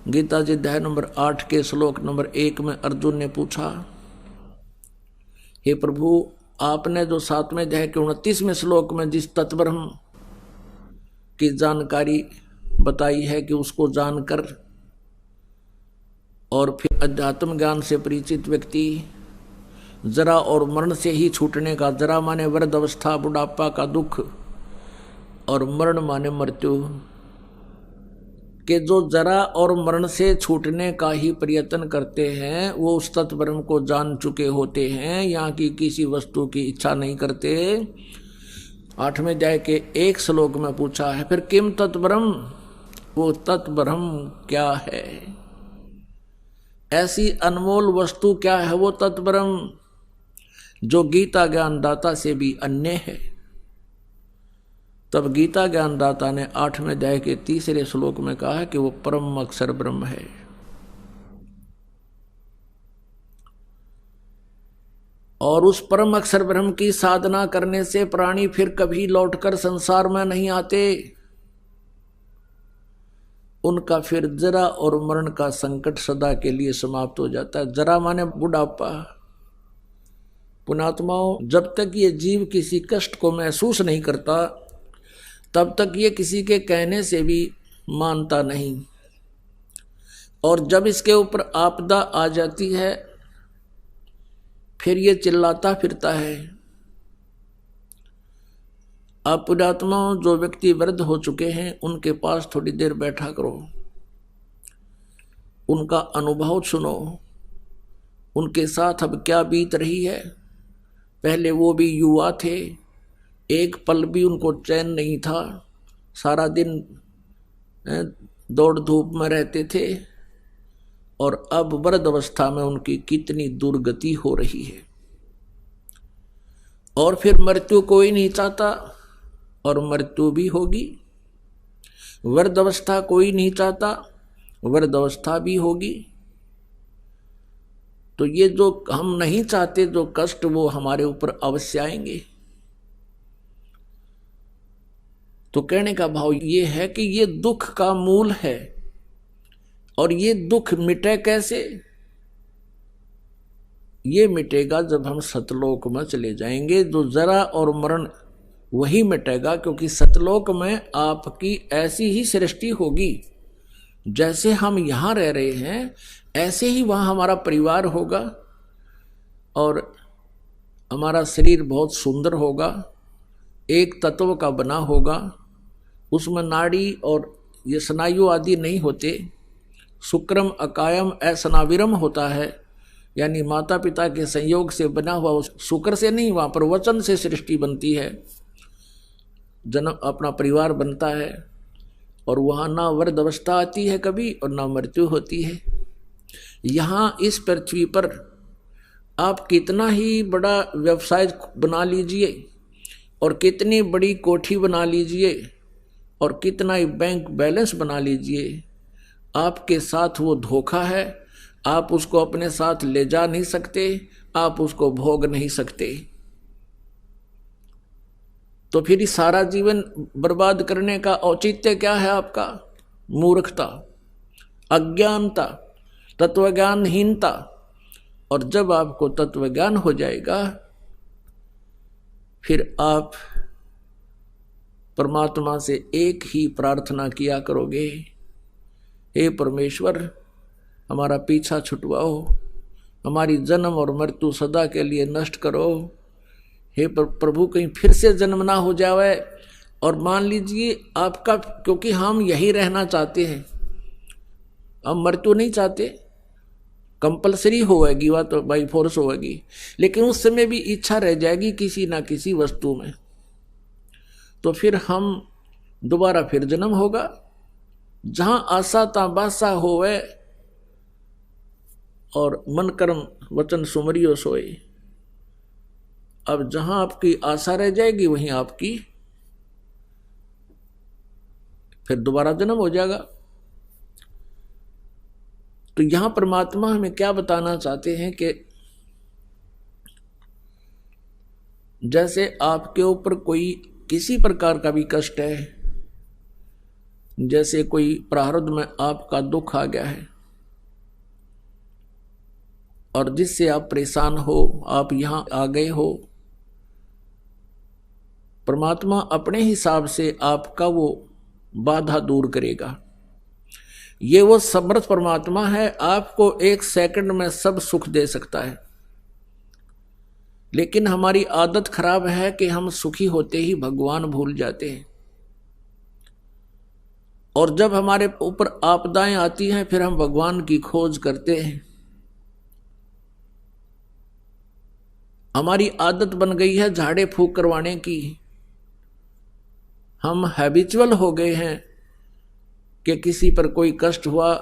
गीता जी अध्याय नंबर 8 के श्लोक नंबर 1 में अर्जुन ने पूछा, हे प्रभु, आपने जो 7वें अध्याय के 29वें श्लोक में जिस तत्व ब्रह्म की जानकारी बताई है कि उसको जानकर और फिर अध्यात्म ज्ञान से परिचित व्यक्ति जरा और मरण से ही छूटने का, जरा माने वृद्ध अवस्था बुढ़ापा का दुख और मरण माने मृत्यु के, जो जरा और मरण से छूटने का ही प्रयत्न करते हैं वो उस तत्ब्रह्म को जान चुके होते हैं, यहाँ की किसी वस्तु की इच्छा नहीं करते। 8वें अध्याय के एक श्लोक में पूछा है, फिर किम तत्ब्रह्म, वो तत्ब्रह्म क्या है, ऐसी अनमोल वस्तु क्या है वो तत्ब्रह्म जो गीता ज्ञानदाता से भी अन्य है। तब गीता ज्ञानदाता ने 8वें अध्याय के 3 श्लोक में कहा है कि वो परम अक्षर ब्रह्म है। और उस परम अक्षर ब्रह्म की साधना करने से प्राणी फिर कभी लौटकर संसार में नहीं आते, उनका फिर जरा और मरण का संकट सदा के लिए समाप्त हो जाता है। जरा माने बुढ़ापा। पुण्यात्माओं, जब तक ये जीव किसी कष्ट को महसूस नहीं करता तब तक ये किसी के कहने से भी मानता नहीं, और जब इसके ऊपर आपदा आ जाती है फिर ये चिल्लाता फिरता है। आप पुण्यात्माओं, जो व्यक्ति वृद्ध हो चुके हैं उनके पास थोड़ी देर बैठा करो, उनका अनुभव सुनो, उनके साथ अब क्या बीत रही है। पहले वो भी युवा थे, एक पल भी उनको चैन नहीं था, सारा दिन दौड़ धूप में रहते थे, और अब वृद्ध अवस्था में उनकी कितनी दुर्गति हो रही है। और फिर मृत्यु कोई नहीं चाहता, और मृत्यु भी होगी। वृद्ध अवस्था कोई नहीं चाहता, वृद्ध अवस्था भी होगी। तो ये जो हम नहीं चाहते जो कष्ट, वो हमारे ऊपर अवश्य आएंगे। तो कहने का भाव ये है कि ये दुख का मूल है, और ये दुख मिटे कैसे? ये मिटेगा जब हम सतलोक में चले जाएंगे। जो जरा और मरण वही मिटेगा, क्योंकि सतलोक में आपकी ऐसी ही सृष्टि होगी, जैसे हम यहाँ रह रहे हैं ऐसे ही वहाँ हमारा परिवार होगा, और हमारा शरीर बहुत सुंदर होगा, एक तत्व का बना होगा, उसमें नाड़ी और ये स्नायु आदि नहीं होते, शुक्रम अकायम असनाविरम होता है, यानी माता पिता के संयोग से बना हुआ उस शुक्र से नहीं, वहाँ पर वचन से सृष्टि बनती है, जन्म अपना परिवार बनता है, और वहाँ ना वृद्ध अवस्था आती है कभी और ना मृत्यु होती है। यहाँ इस पृथ्वी पर आप कितना ही बड़ा व्यवसाय बना लीजिए और कितनी बड़ी कोठी बना लीजिए और कितना ही बैंक बैलेंस बना लीजिए, आपके साथ वो धोखा है। आप उसको अपने साथ ले जा नहीं सकते, आप उसको भोग नहीं सकते। तो फिर सारा जीवन बर्बाद करने का औचित्य क्या है आपका? मूर्खता, अज्ञानता, तत्वज्ञानहीनता। और जब आपको तत्वज्ञान हो जाएगा फिर आप परमात्मा से एक ही प्रार्थना किया करोगे, हे परमेश्वर हमारा पीछा छुटवाओ, हमारी जन्म और मृत्यु सदा के लिए नष्ट करो। हे प्रभु कहीं फिर से जन्म ना हो जावे। और मान लीजिए आपका, क्योंकि हम यही रहना चाहते हैं, हम मृत्यु नहीं चाहते, कंपलसरी होगी वह तो बाई फोर्स होगी, लेकिन उस समय भी इच्छा रह जाएगी किसी ना किसी वस्तु में, तो फिर हम दोबारा फिर जन्म होगा। जहां आशा ताबासा होवे और मन कर्म वचन सुमरियो सोए। अब जहां आपकी आशा रह जाएगी वहीं आपकी फिर दोबारा जन्म हो जाएगा। तो यहां परमात्मा हमें क्या बताना चाहते हैं कि जैसे आपके ऊपर कोई किसी प्रकार का भी कष्ट है, जैसे कोई प्रारब्ध में आपका दुख आ गया है और जिससे आप परेशान हो, आप यहां आ गए हो, परमात्मा अपने हिसाब से आपका वो बाधा दूर करेगा। ये वो समर्थ परमात्मा है, आपको 1 सेकंड में सब सुख दे सकता है। लेकिन हमारी आदत खराब है कि हम सुखी होते ही भगवान भूल जाते हैं, और जब हमारे ऊपर आपदाएं आती हैं फिर हम भगवान की खोज करते हैं। हमारी आदत बन गई है झाड़े फूंक करवाने की। हम हैबिचुअल हो गए हैं कि किसी पर कोई कष्ट हुआ,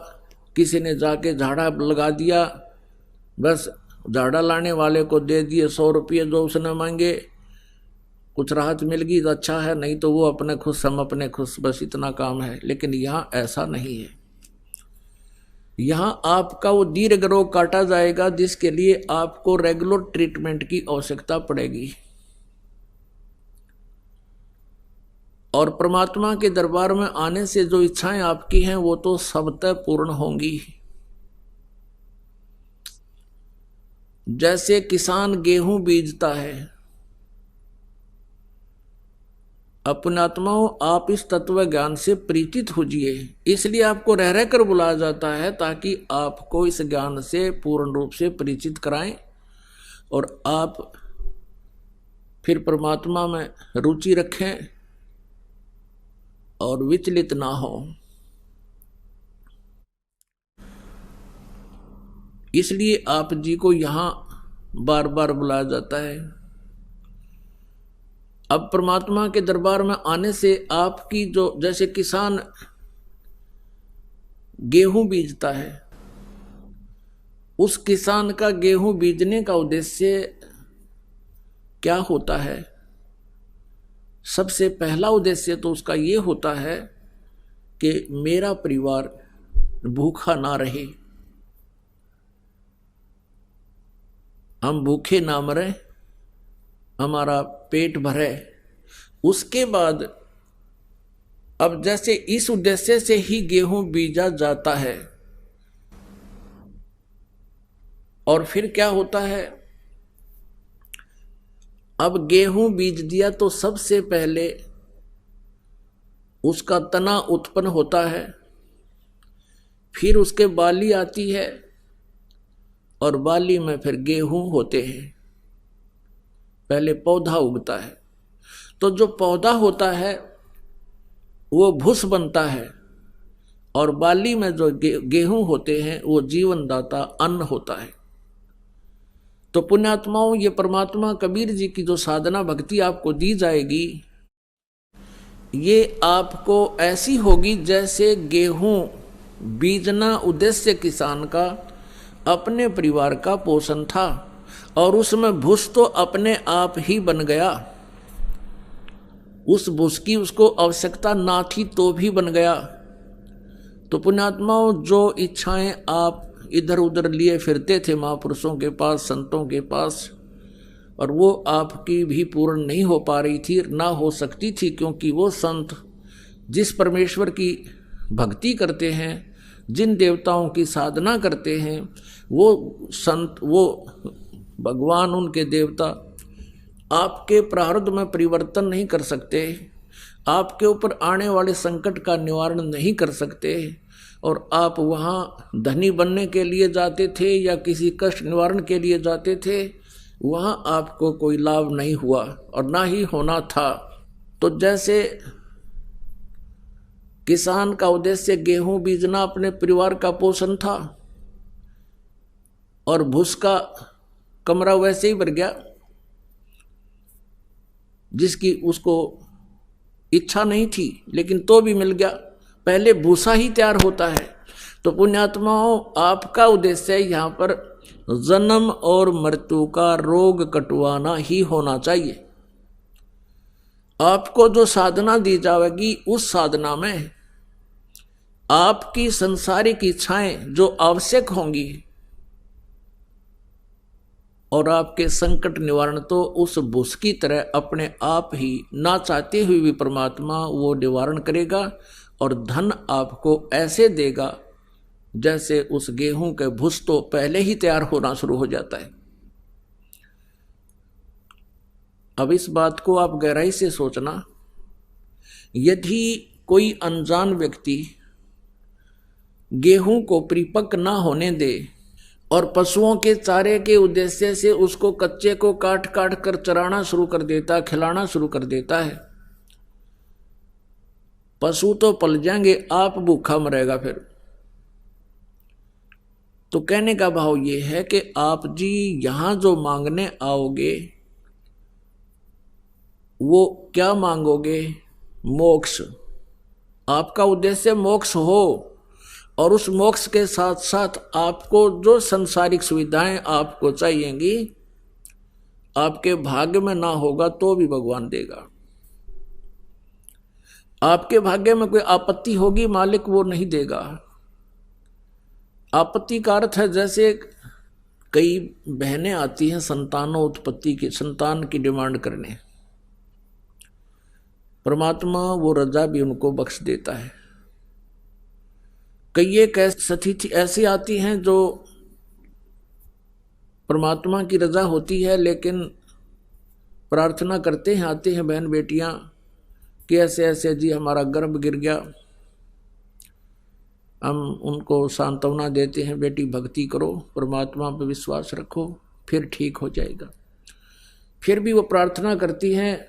किसी ने जाके झाड़ा लगा दिया, बस झाड़ा लाने वाले को दे दिए 100 रुपये जो उसने मांगे, कुछ राहत मिल गई तो अच्छा है, नहीं तो वो अपने खुश हम अपने खुश, बस इतना काम है। लेकिन यहाँ ऐसा नहीं है। यहाँ आपका वो दीर्घ रोग काटा जाएगा जिसके लिए आपको रेगुलर ट्रीटमेंट की आवश्यकता पड़ेगी। और परमात्मा के दरबार में आने से जो इच्छाएं आपकी हैं वो तो सबतः पूर्ण होंगी। जैसे किसान गेहूं बीजता है, अपने आत्माओं आप इस तत्व ज्ञान से परिचित होजिए। इसलिए आपको रह रह कर बुलाया जाता है ताकि आपको इस ज्ञान से पूर्ण रूप से परिचित कराएं और आप फिर परमात्मा में रुचि रखें और विचलित ना हो। इसलिए आप जी को यहां बार बार बुलाया जाता है। अब परमात्मा के दरबार में आने से आपकी जो, जैसे किसान गेहूं बीजता है, उस किसान का गेहूं बीजने का उद्देश्य क्या होता है? सबसे पहला उद्देश्य तो उसका ये होता है कि मेरा परिवार भूखा ना रहे, हम भूखे ना मरे, हमारा पेट भरे। उसके बाद अब जैसे इस उद्देश्य से ही गेहूं बीजा जाता है, और फिर क्या होता है, अब गेहूं बीज दिया तो सबसे पहले उसका तना उत्पन्न होता है, फिर उसके बाली आती है और बाली में फिर गेहूं होते हैं। पहले पौधा उगता है, तो जो पौधा होता है वो भूस बनता है, और बाली में जो गेहूं होते हैं वो जीवनदाता अन्न होता है। तो पुण्यात्माओं, ये परमात्मा कबीर जी की जो साधना भक्ति आपको दी जाएगी, ये आपको ऐसी होगी जैसे गेहूं बीजना उद्देश्य किसान का अपने परिवार का पोषण था, और उसमें भूस तो अपने आप ही बन गया। उस भूस की उसको आवश्यकता ना थी तो भी बन गया। तो पुण्यात्माओं, जो इच्छाएं आप इधर उधर लिए फिरते थे महापुरुषों के पास, संतों के पास, और वो आपकी भी पूर्ण नहीं हो पा रही थी, ना हो सकती थी, क्योंकि वो संत जिस परमेश्वर की भक्ति करते हैं, जिन देवताओं की साधना करते हैं, वो संत, वो भगवान, उनके देवता आपके प्रारब्ध में परिवर्तन नहीं कर सकते, आपके ऊपर आने वाले संकट का निवारण नहीं कर सकते। और आप वहाँ धनी बनने के लिए जाते थे या किसी कष्ट निवारण के लिए जाते थे, वहाँ आपको कोई लाभ नहीं हुआ और ना ही होना था। तो जैसे किसान का उद्देश्य गेहूं बीजना अपने परिवार का पोषण था, और भूस का कमरा वैसे ही भर गया, जिसकी उसको इच्छा नहीं थी लेकिन तो भी मिल गया। पहले भूसा ही तैयार होता है। तो पुण्यात्माओं, आपका उद्देश्य यहाँ पर जन्म और मृत्यु का रोग कटवाना ही होना चाहिए। आपको जो साधना दी जाएगी, उस साधना में आपकी संसारिक इच्छाएं जो आवश्यक होंगी और आपके संकट निवारण तो उस भूस की तरह अपने आप ही, ना चाहते हुए भी परमात्मा वो निवारण करेगा, और धन आपको ऐसे देगा जैसे उस गेहूं के भूस तो पहले ही तैयार होना शुरू हो जाता है। अब इस बात को आप गहराई से सोचना, यदि कोई अनजान व्यक्ति गेहूं को परिपक्व ना होने दे और पशुओं के चारे के उद्देश्य से उसको कच्चे को काट काट कर चराना शुरू कर देता, खिलाना शुरू कर देता है, पशु तो पल जाएंगे, आप भूखा मरेगा फिर। तो कहने का भाव ये है कि आप जी यहां जो मांगने आओगे वो क्या मांगोगे? मोक्ष। आपका उद्देश्य मोक्ष हो और उस मोक्ष के साथ साथ आपको जो संसारिक सुविधाएं आपको चाहिएंगी आपके भाग्य में ना होगा तो भी भगवान देगा। आपके भाग्य में कोई आपत्ति होगी, मालिक वो नहीं देगा। आपत्ति का अर्थ है जैसे कई बहनें आती हैं संतानों उत्पत्ति की, संतान की डिमांड करने, परमात्मा वो रजा भी उनको बख्श देता है। कई एक स्थिति ऐसी आती हैं जो परमात्मा की रजा होती है, लेकिन प्रार्थना करते हैं, आते हैं बहन बेटियां कि ऐसे ऐसे जी हमारा गर्भ गिर गया। हम उनको सांत्वना देते हैं, बेटी भक्ति करो, परमात्मा पर विश्वास रखो, फिर ठीक हो जाएगा। फिर भी वो प्रार्थना करती हैं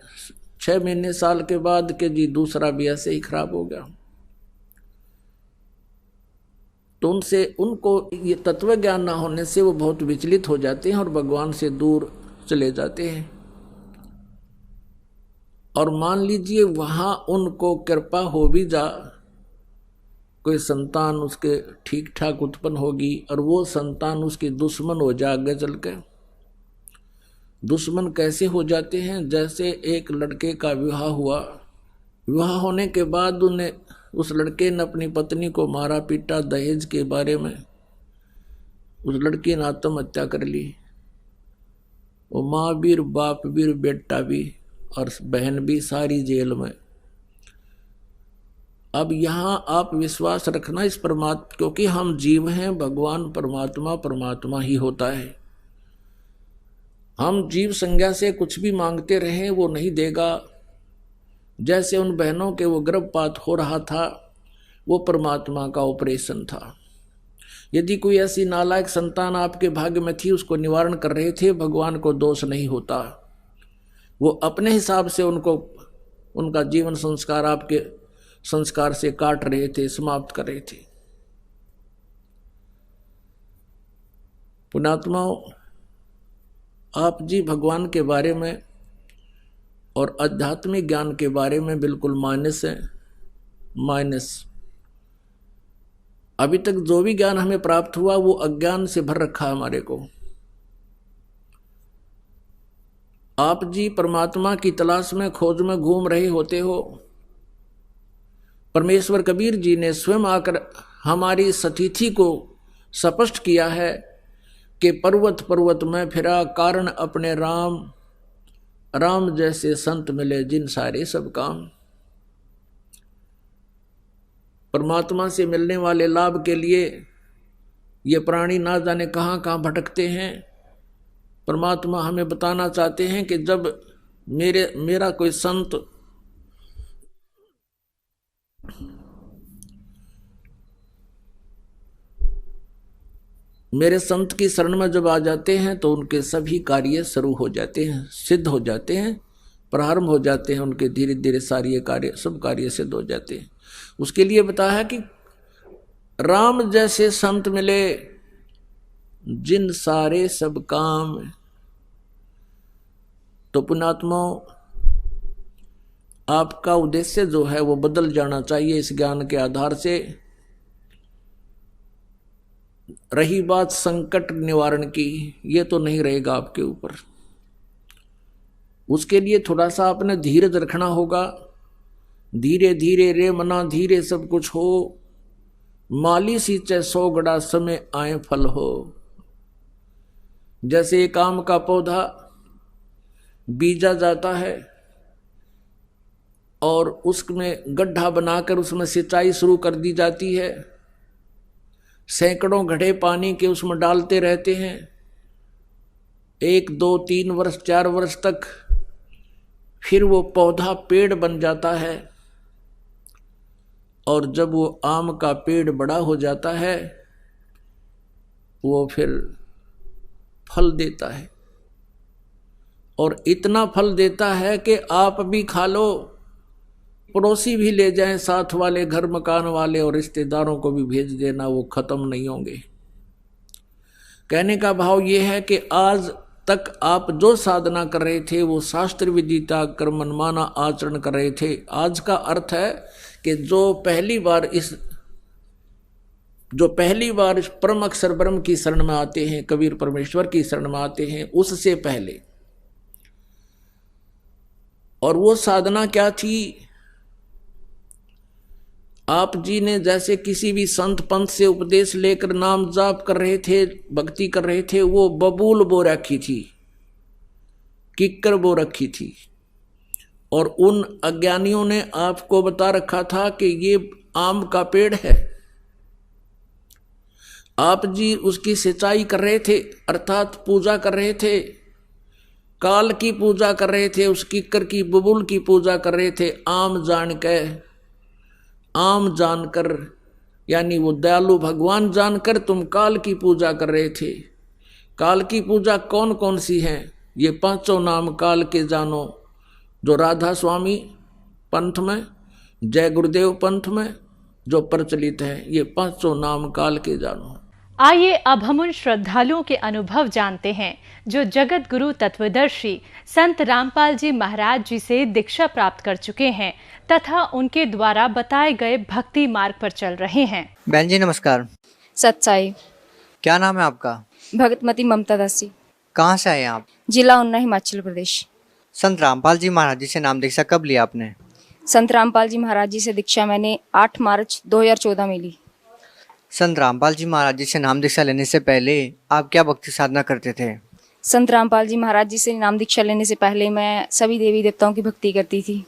6 महीने साल के बाद कि जी दूसरा भी ऐसे ही खराब हो गया। तो उनको ये तत्व ज्ञान ना होने से वो बहुत विचलित हो जाते हैं और भगवान से दूर चले जाते हैं। और मान लीजिए वहां उनको कृपा हो भी जा, कोई संतान उसके ठीक ठाक उत्पन्न होगी और वो संतान उसकी दुश्मन हो जाए आगे चल के। दुश्मन कैसे हो जाते हैं? जैसे एक लड़के का विवाह हुआ, विवाह होने के बाद उस लड़के ने अपनी पत्नी को मारा पीटा दहेज के बारे में, उस लड़की ने आत्महत्या कर ली। वो माँ भी, बाप भी, बेटा भी और बहन भी सारी जेल में। अब यहाँ आप विश्वास रखना इस परमात्मा, क्योंकि हम जीव हैं, भगवान परमात्मा परमात्मा ही होता है। हम जीव संज्ञा से कुछ भी मांगते रहे वो नहीं देगा। जैसे उन बहनों के वो गर्भपात हो रहा था, वो परमात्मा का ऑपरेशन था। यदि कोई ऐसी नालायक संतान आपके भाग्य में थी, उसको निवारण कर रहे थे, भगवान को दोष नहीं होता। वो अपने हिसाब से उनका जीवन संस्कार आपके संस्कार से काट रहे थे, समाप्त कर रहे थे। पुण्यात्माओं, आप जी भगवान के बारे में और आध्यात्मिक ज्ञान के बारे में बिल्कुल माइनस है, माइनस। अभी तक जो भी ज्ञान हमें प्राप्त हुआ वो अज्ञान से भर रखा है हमारे को। आप जी परमात्मा की तलाश में, खोज में घूम रहे होते हो। परमेश्वर कबीर जी ने स्वयं आकर हमारी स्थिति को स्पष्ट किया है कि पर्वत पर्वत में फिरा कारण अपने राम, राम जैसे संत मिले जिन सारे सब काम। परमात्मा से मिलने वाले लाभ के लिए ये प्राणी ना जाने कहाँ कहाँ भटकते हैं। परमात्मा हमें बताना चाहते हैं कि जब मेरा कोई संत मेरे संत की शरण में जब आ जाते हैं तो उनके सभी कार्य शुरू हो जाते हैं, सिद्ध हो जाते हैं, प्रारंभ हो जाते हैं उनके। धीरे धीरे सारे कार्य, सब कार्य सिद्ध हो जाते हैं। उसके लिए बताया है कि राम जैसे संत मिले जिन सारे सब काम। तो पुण्यात्माओं, आपका उद्देश्य जो है वो बदल जाना चाहिए इस ज्ञान के आधार से। रही बात संकट निवारण की, ये तो नहीं रहेगा आपके ऊपर। उसके लिए थोड़ा सा आपने धीरज रखना होगा। धीरे धीरे रे मना धीरे सब कुछ हो, माली सींचे 100 गड़ा समय आए फल हो। जैसे एक आम का पौधा बीजा जाता है और उसमें गड्ढा बनाकर उसमें सिंचाई शुरू कर दी जाती है, सैकड़ों घड़े पानी के उसमें डालते रहते हैं, 1, 2, 3 वर्ष 4 वर्ष तक, फिर वो पौधा पेड़ बन जाता है। और जब वो आम का पेड़ बड़ा हो जाता है वो फिर फल देता है, और इतना फल देता है कि आप भी खा लो, पड़ोसी भी ले जाएं, साथ वाले, घर मकान वाले और रिश्तेदारों को भी भेज देना, वो खत्म नहीं होंगे। कहने का भाव ये है कि आज तक आप जो साधना कर रहे थे वो शास्त्र विदिता कर मनमाना आचरण कर रहे थे। आज का अर्थ है कि जो पहली बार इस परम अक्षर ब्रह्म की शरण में आते हैं, कबीर परमेश्वर की शरण में आते हैं, उससे पहले। और वो साधना क्या थी? आप जी ने जैसे किसी भी संत पंथ से उपदेश लेकर नाम जाप कर रहे थे, भक्ति कर रहे थे, वो बबूल बो रखी थी, किक्कर बो रखी थी, और उन अज्ञानियों ने आपको बता रखा था कि ये आम का पेड़ है। आप जी उसकी सिंचाई कर रहे थे, अर्थात पूजा कर रहे थे, काल की पूजा कर रहे थे, उस किक्कर की, बबूल की पूजा कर रहे थे, आम जानकर, यानी वो दयालु भगवान जानकर तुम काल की पूजा कर रहे थे। काल की पूजा कौन कौन सी है? ये पांचों नाम काल के जानो, जो राधा स्वामी पंथ में, जय गुरुदेव पंथ में जो प्रचलित है, ये पांचों नाम काल के जानो। आइए अब हम उन श्रद्धालुओं के अनुभव जानते हैं जो जगत गुरु तत्वदर्शी संत रामपाल जी महाराज जी से दीक्षा प्राप्त कर चुके हैं तथा उनके द्वारा बताए गए भक्ति मार्ग पर चल रहे हैं। बहन जी नमस्कार। सच्चाई। क्या नाम है आपका? भगतमती ममता दासी। कहाँ से आए आप? जिला उन्ना, हिमाचल प्रदेश। संत रामपाल जी महाराज जी से नाम दीक्षा कब लिया आपने? संत रामपाल जी महाराज जी से दीक्षा मैंने 8 मार्च 2014 में ली। संत रामपाल जी महाराज जी से नाम दीक्षा लेने से पहले आप क्या भक्ति साधना करते थे? संत रामपाल जी महाराज जी से नाम दीक्षा लेने से पहले मैं सभी देवी देवताओं की भक्ति करती थी,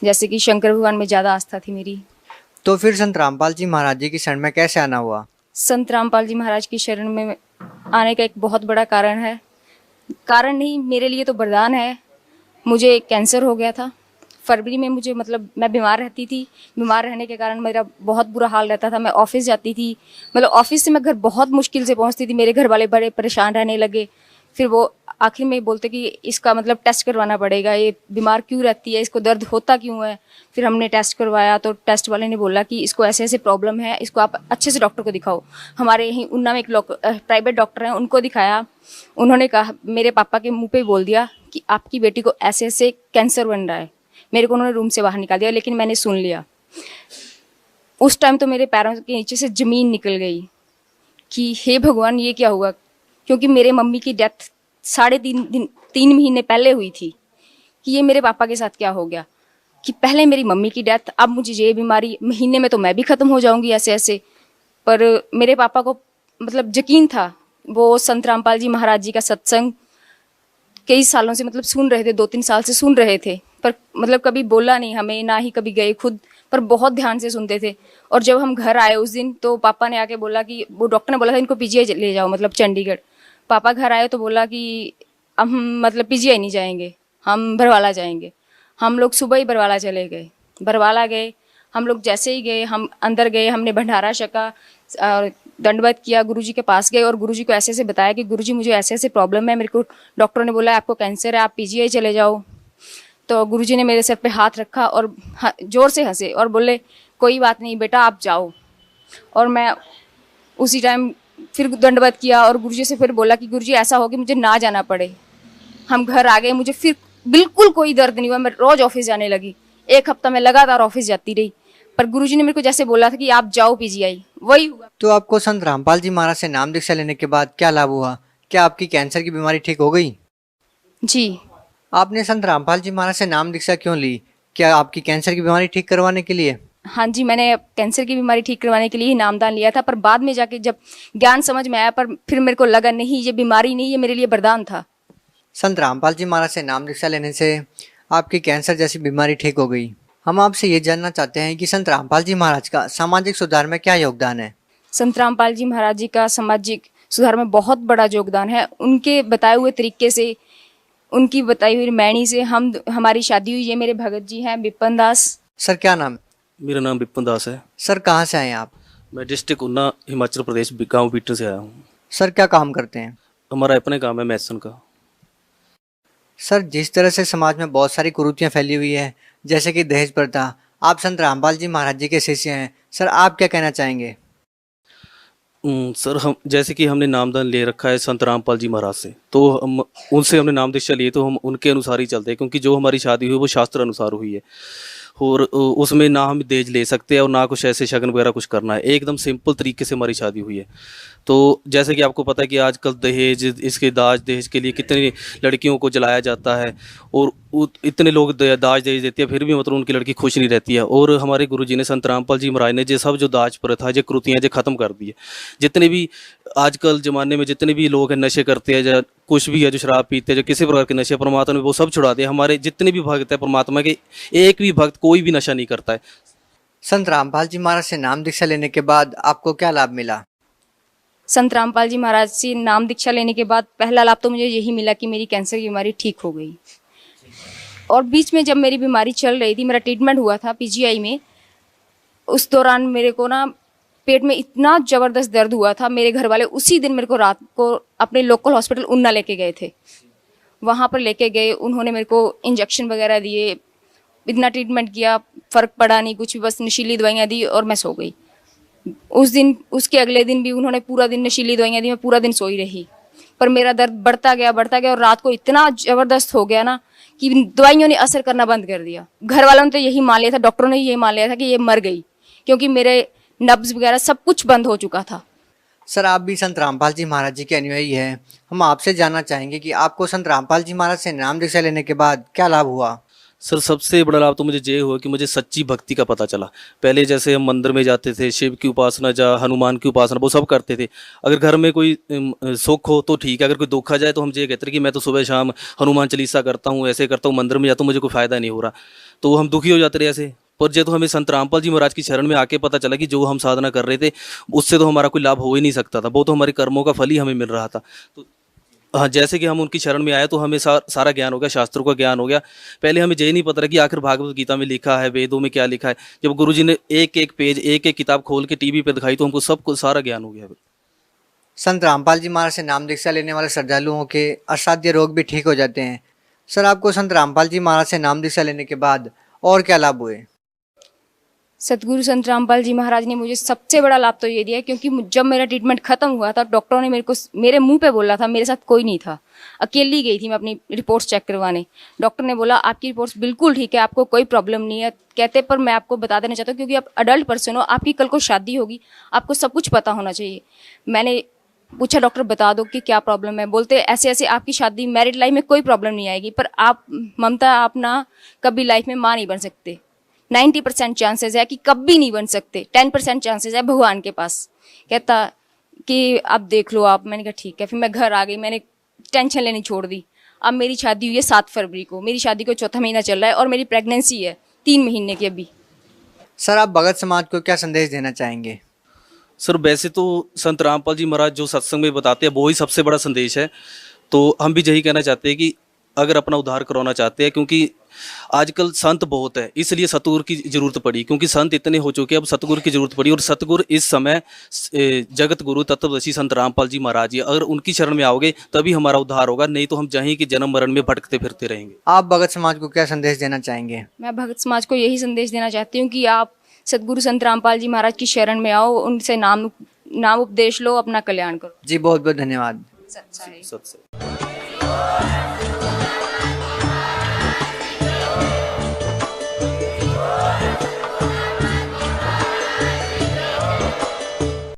जैसे कि शंकर भगवान में ज़्यादा आस्था थी मेरी। तो फिर संत रामपाल जी महाराज जी की शरण में कैसे आना हुआ? संत रामपाल जी महाराज की शरण में आने का एक बहुत बड़ा कारण है, कारण नहीं मेरे लिए तो वरदान है। मुझे कैंसर हो गया था फरवरी में, मुझे मतलब मैं बीमार रहती थी, बीमार रहने के कारण मेरा बहुत बुरा हाल रहता था। मैं ऑफिस जाती थी, मतलब ऑफिस से मैं घर बहुत मुश्किल से पहुंचती थी, मेरे घर वाले बड़े परेशान रहने लगे। फिर वो आखिर में बोलते कि इसका मतलब टेस्ट करवाना पड़ेगा, ये बीमार क्यों रहती है, इसको दर्द होता क्यों है। फिर हमने टेस्ट करवाया तो टेस्ट वाले ने बोला कि इसको ऐसे ऐसे प्रॉब्लम है, इसको आप अच्छे से डॉक्टर को दिखाओ। हमारे यहीं उन्ना में एक प्राइवेट डॉक्टर हैं, उनको दिखाया। उन्होंने कहा, मेरे पापा के मुँह पर बोल दिया कि आपकी बेटी को ऐसे ऐसे कैंसर बन रहा है। मेरे को उन्होंने रूम से बाहर निकाल दिया, लेकिन मैंने सुन लिया। उस टाइम तो मेरे पैरों के नीचे से ज़मीन निकल गई कि हे भगवान ये क्या हुआ, क्योंकि मेरे मम्मी की डेथ 3 महीने पहले हुई थी। कि ये मेरे पापा के साथ क्या हो गया कि पहले मेरी मम्मी की डेथ, अब मुझे ये बीमारी, महीने में तो मैं भी ख़त्म हो जाऊंगी ऐसे ऐसे। पर मेरे पापा को मतलब यकीन था, वो संत रामपाल जी महाराज जी का सत्संग कई सालों से मतलब सुन रहे थे, 2-3 साल से सुन रहे थे, पर मतलब कभी बोला नहीं हमें, ना ही कभी गए खुद, पर बहुत ध्यान से सुनते थे। और जब हम घर आए उस दिन, तो पापा ने आके बोला कि वो डॉक्टर ने बोला था इनको पीजीआई ले जाओ, मतलब चंडीगढ़। पापा घर आए तो बोला कि अब हम मतलब पीजीआई नहीं जाएंगे, हम बरवाला जाएंगे। हम लोग सुबह ही बरवाला चले गए। बरवाला गए, हम लोग जैसे ही गए, हम अंदर गए, हमने भंडारा छका और दंडवत किया, गुरुजी के पास गए और गुरुजी को ऐसे ऐसे बताया कि गुरुजी मुझे ऐसे ऐसे प्रॉब्लम है, मेरे को डॉक्टर ने बोला आपको कैंसर है, आप पीजीआई चले जाओ। तो गुरुजी ने मेरे सर पे हाथ रखा और जोर से हंसे और बोले कोई बात नहीं बेटा आप जाओ। और मैं उसी टाइम फिर दंडवत किया और गुरुजी से फिर बोला कि गुरुजी ऐसा हो कि मुझे ना जाना पड़े। हम घर आ गए, मुझे फिर बिल्कुल कोई दर्द नहीं हुआ, मैं रोज ऑफिस जाने लगी। 1 हफ्ता मैं लगातार ऑफिस जाती रही, पर गुरुजी ने मेरे को जैसे बोला था कि आप जाओ पीजीआई, वही हुआ। तो आपको संत रामपाल जी महाराज से नाम दीक्षा लेने के बाद क्या लाभ हुआ? क्या आपकी कैंसर की बीमारी ठीक हो गई? जी। आपने संत रामपाल जी महाराज से नाम दीक्षा क्यों ली? क्या आपकी कैंसर की बीमारी ठीक करवाने के लिए? हाँ जी, मैंने कैंसर की बीमारी ठीक करवाने के लिए ही नामदान लिया था, पर बाद में जाके जब ज्ञान समझ में आया, पर फिर मेरे को लगा नहीं ये बीमारी नहीं, ये मेरे लिए वरदान था। संत रामपाल जी महाराज से नाम दीक्षा लेने से आपकी कैंसर जैसी बीमारी ठीक हो गई। हम आपसे ये जानना चाहते हैं कि संत रामपाल जी महाराज का सामाजिक सुधार में क्या योगदान है? संत रामपाल जी महाराज जी का सामाजिक सुधार में बहुत बड़ा योगदान है। उनके बताए हुए तरीके से, उनकी बताई हुई मैणी से हमारी शादी हुई। ये मेरे भगत जी हैं, विपिन दास। सर क्या नाम? मेरा नाम विपिन दास है। सर कहाँ से आए हैं आप? मैं डिस्ट्रिक्ट ऊना हिमाचल प्रदेश गांव बीटन से आया हूँ। सर क्या काम करते हैं? हमारा अपने काम है मैसन का। सर जिस तरह से समाज में बहुत सारी कुरीतियाँ फैली हुई है, जैसे कि दहेज प्रथा, आप संत रामपाल जी महाराज जी के शिष्य हैं, सर आप क्या कहना चाहेंगे? सर हम जैसे कि हमने नामदान ले रखा है संत रामपाल जी महाराज से, तो हम उनसे हमने नाम दीक्षा लिए, तो हम उनके अनुसार ही चलते हैं, क्योंकि जो हमारी शादी हुई वो शास्त्र अनुसार हुई है और उसमें ना हम दहेज ले सकते हैं और ना कुछ ऐसे शगन वगैरह कुछ करना है। एकदम सिंपल तरीके से हमारी शादी हुई है। तो जैसे कि आपको पता है कि आजकल दहेज, इसके दाज दहेज के लिए कितनी लड़कियों को जलाया जाता है और इतने लोग दाज दहेज देते हैं, फिर भी मतलब उनकी लड़की खुश नहीं रहती है। और हमारे गुरुजी ने संत रामपाल जी महाराज ने ये सब जो दाज प्रथा, जो कुरीतियाँ जो ख़त्म कर दी है। जितने भी आजकल ज़माने में जितने भी लोग हैं नशे करते हैं या कुछ भी है, जो शराब पीते हैं, जो किसी प्रकार के नशे, परमात्मा ने वो सब छुड़ा दिया। हमारे जितने भी भक्त हैं परमात्मा के, एक भी भक्त कोई भी नशा नहीं करता है। संत रामपाल जी महाराज से नाम दीक्षा लेने के बाद आपको क्या लाभ मिला? संत रामपाल जी महाराज से नाम दीक्षा लेने के बाद पहला लाभ तो मुझे यही मिला कि मेरी कैंसर की बीमारी ठीक हो गई। और बीच में जब मेरी बीमारी चल रही थी, मेरा ट्रीटमेंट हुआ था पीजीआई में, उस दौरान मेरे को ना पेट में इतना ज़बरदस्त दर्द हुआ था। मेरे घर वाले उसी दिन मेरे को रात को अपने लोकल हॉस्पिटल ऊना लेके गए थे। वहाँ पर लेके गए, उन्होंने मेरे को इंजेक्शन वगैरह दिए, इतना ट्रीटमेंट किया, फ़र्क पड़ा नहीं कुछ भी, बस नशीली दवाइयाँ दी और मैं सो गई। उस दिन, उसके अगले दिन भी उन्होंने पूरा दिन नशीली दवाइयाँ दी, मैं पूरा दिन सोई रही। पर मेरा दर्द बढ़ता गया और रात को इतना ज़बरदस्त हो गया ना कि दवाइयों ने असर करना बंद कर दिया। घर वालों ने तो यही मान लिया था, डॉक्टरों ने यही मान लिया था कि ये मर गई, क्योंकि मेरे नब्ज़ वगैरह सब कुछ बंद हो चुका था। सर आप भी संत रामपाल जी महाराज जी के अनुयायी हैं, हम आपसे जानना चाहेंगे कि आपको संत रामपाल जी महाराज से नाम दीक्षा लेने के बाद क्या लाभ हुआ? सर सबसे बड़ा लाभ तो मुझे ये हुआ कि मुझे सच्ची भक्ति का पता चला। पहले जैसे हम मंदिर में जाते थे, शिव की उपासना या हनुमान की उपासना वो सब करते थे। अगर घर में कोई सुख हो तो ठीक है, अगर कोई दुख आ जाए तो हम ये कहते हैं कि मैं तो सुबह शाम हनुमान चालीसा करता हूँ, ऐसे करता हूँ, मंदिर में जाता हूँ, मुझे कोई फ़ायदा नहीं हो रहा, तो हम दुखी हो जाते रहे ऐसे। पर जो तो हमें संत रामपाल जी महाराज की शरण में आके पता चला कि जो हम साधना कर रहे थे उससे तो हमारा कोई लाभ हो ही नहीं सकता था, वो तो हमारे कर्मों का फल ही हमें मिल रहा था। तो हाँ, जैसे कि हम उनकी शरण में आए तो हमें सारा ज्ञान हो गया, शास्त्रों का ज्ञान हो गया। पहले हमें यही नहीं पता था कि आखिर भागवत गीता में लिखा है, वेदों में क्या लिखा है। जब गुरुजी ने एक एक पेज, एक एक किताब खोल के टीवी पे दिखाई तो हमको सब कुछ सारा ज्ञान हो गया। संत रामपाल जी महाराज से नाम दीक्षा लेने वाले श्रद्धालुओं के असाध्य रोग भी ठीक हो जाते हैं। सर आपको संत रामपाल जी महाराज से नाम दीक्षा लेने के बाद और क्या लाभ हुए? सतगुरु संत रामपाल जी महाराज ने मुझे सबसे बड़ा लाभ तो ये दिया, क्योंकि जब मेरा ट्रीटमेंट खत्म हुआ था, डॉक्टरों ने मेरे मुंह पे बोला था, मेरे साथ कोई नहीं था, अकेली गई थी मैं अपनी रिपोर्ट्स चेक करवाने। डॉक्टर ने बोला आपकी रिपोर्ट्स बिल्कुल ठीक है, आपको कोई प्रॉब्लम नहीं है। कहते पर मैं आपको बता देना चाहता हूँ, क्योंकि आप अडल्ट पर्सन हो, आपकी कल को शादी होगी, आपको सब कुछ पता होना चाहिए। मैंने पूछा डॉक्टर बता दो कि क्या प्रॉब्लम है। बोलते ऐसे ऐसे आपकी शादी, मैरिड लाइफ में कोई प्रॉब्लम नहीं आएगी, पर आप ममता आप ना कभी लाइफ में माँ नहीं बन सकते। 90% चांसेस है कि कभी नहीं बन सकते, 10% चांसेस है भगवान के पास। कहता कि आप देख लो आप। मैंने कहा ठीक है। फिर मैं घर आ गई, मैंने टेंशन लेनी छोड़ दी। अब मेरी शादी हुई है 7 फरवरी को, मेरी शादी को 4था महीना चल रहा है और मेरी प्रेगनेंसी है 3 महीने की अभी। सर आप भगत समाज को क्या संदेश देना चाहेंगे? सर वैसे तो संत रामपाल जी महाराज जो सत्संग में बताते हैं वो ही सबसे बड़ा संदेश है। तो हम भी यही कहना चाहते हैं कि अगर अपना उद्धार करवाना चाहते हैं, क्योंकि आजकल संत बहुत है, इसलिए सतगुरु की जरूरत पड़ी, क्योंकि संत इतने हो चुके हैं, अब सतगुरु की जरूरत पड़ी। और सतगुरु इस समय जगत गुरु तत्वदर्शी संत रामपाल जी महाराज जी, अगर उनकी शरण में आओगे तभी हमारा उद्धार होगा, नहीं तो हम जहीं के जन्म मरण में भटकते फिरते रहेंगे। आप भगत समाज को क्या संदेश देना चाहेंगे? मैं भगत समाज को यही संदेश देना चाहती हूँ कि आप सतगुरु संत रामपाल जी महाराज की शरण में आओ, उनसे नाम उपदेश लो, अपना कल्याण करो। जी बहुत बहुत धन्यवाद।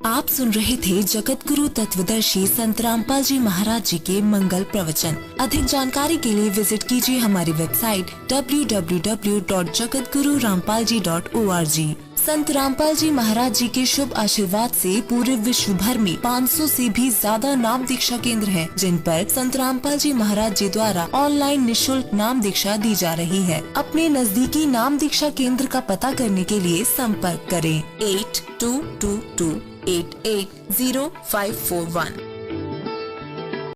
आप सुन रहे थे जगत गुरु तत्वदर्शी संत रामपाल जी महाराज जी के मंगल प्रवचन। अधिक जानकारी के लिए विजिट कीजिए हमारी वेबसाइट www.jagatgururampalji.org। संत रामपाल जी महाराज जी के शुभ आशीर्वाद से पूरे विश्व भर में 500 से भी ज्यादा नाम दीक्षा केंद्र हैं, जिन पर संत रामपाल जी महाराज जी द्वारा ऑनलाइन निशुल्क नाम दीक्षा दी जा रही है। अपने नजदीकी नाम दीक्षा केंद्र का पता करने के लिए संपर्क करें 8222880541।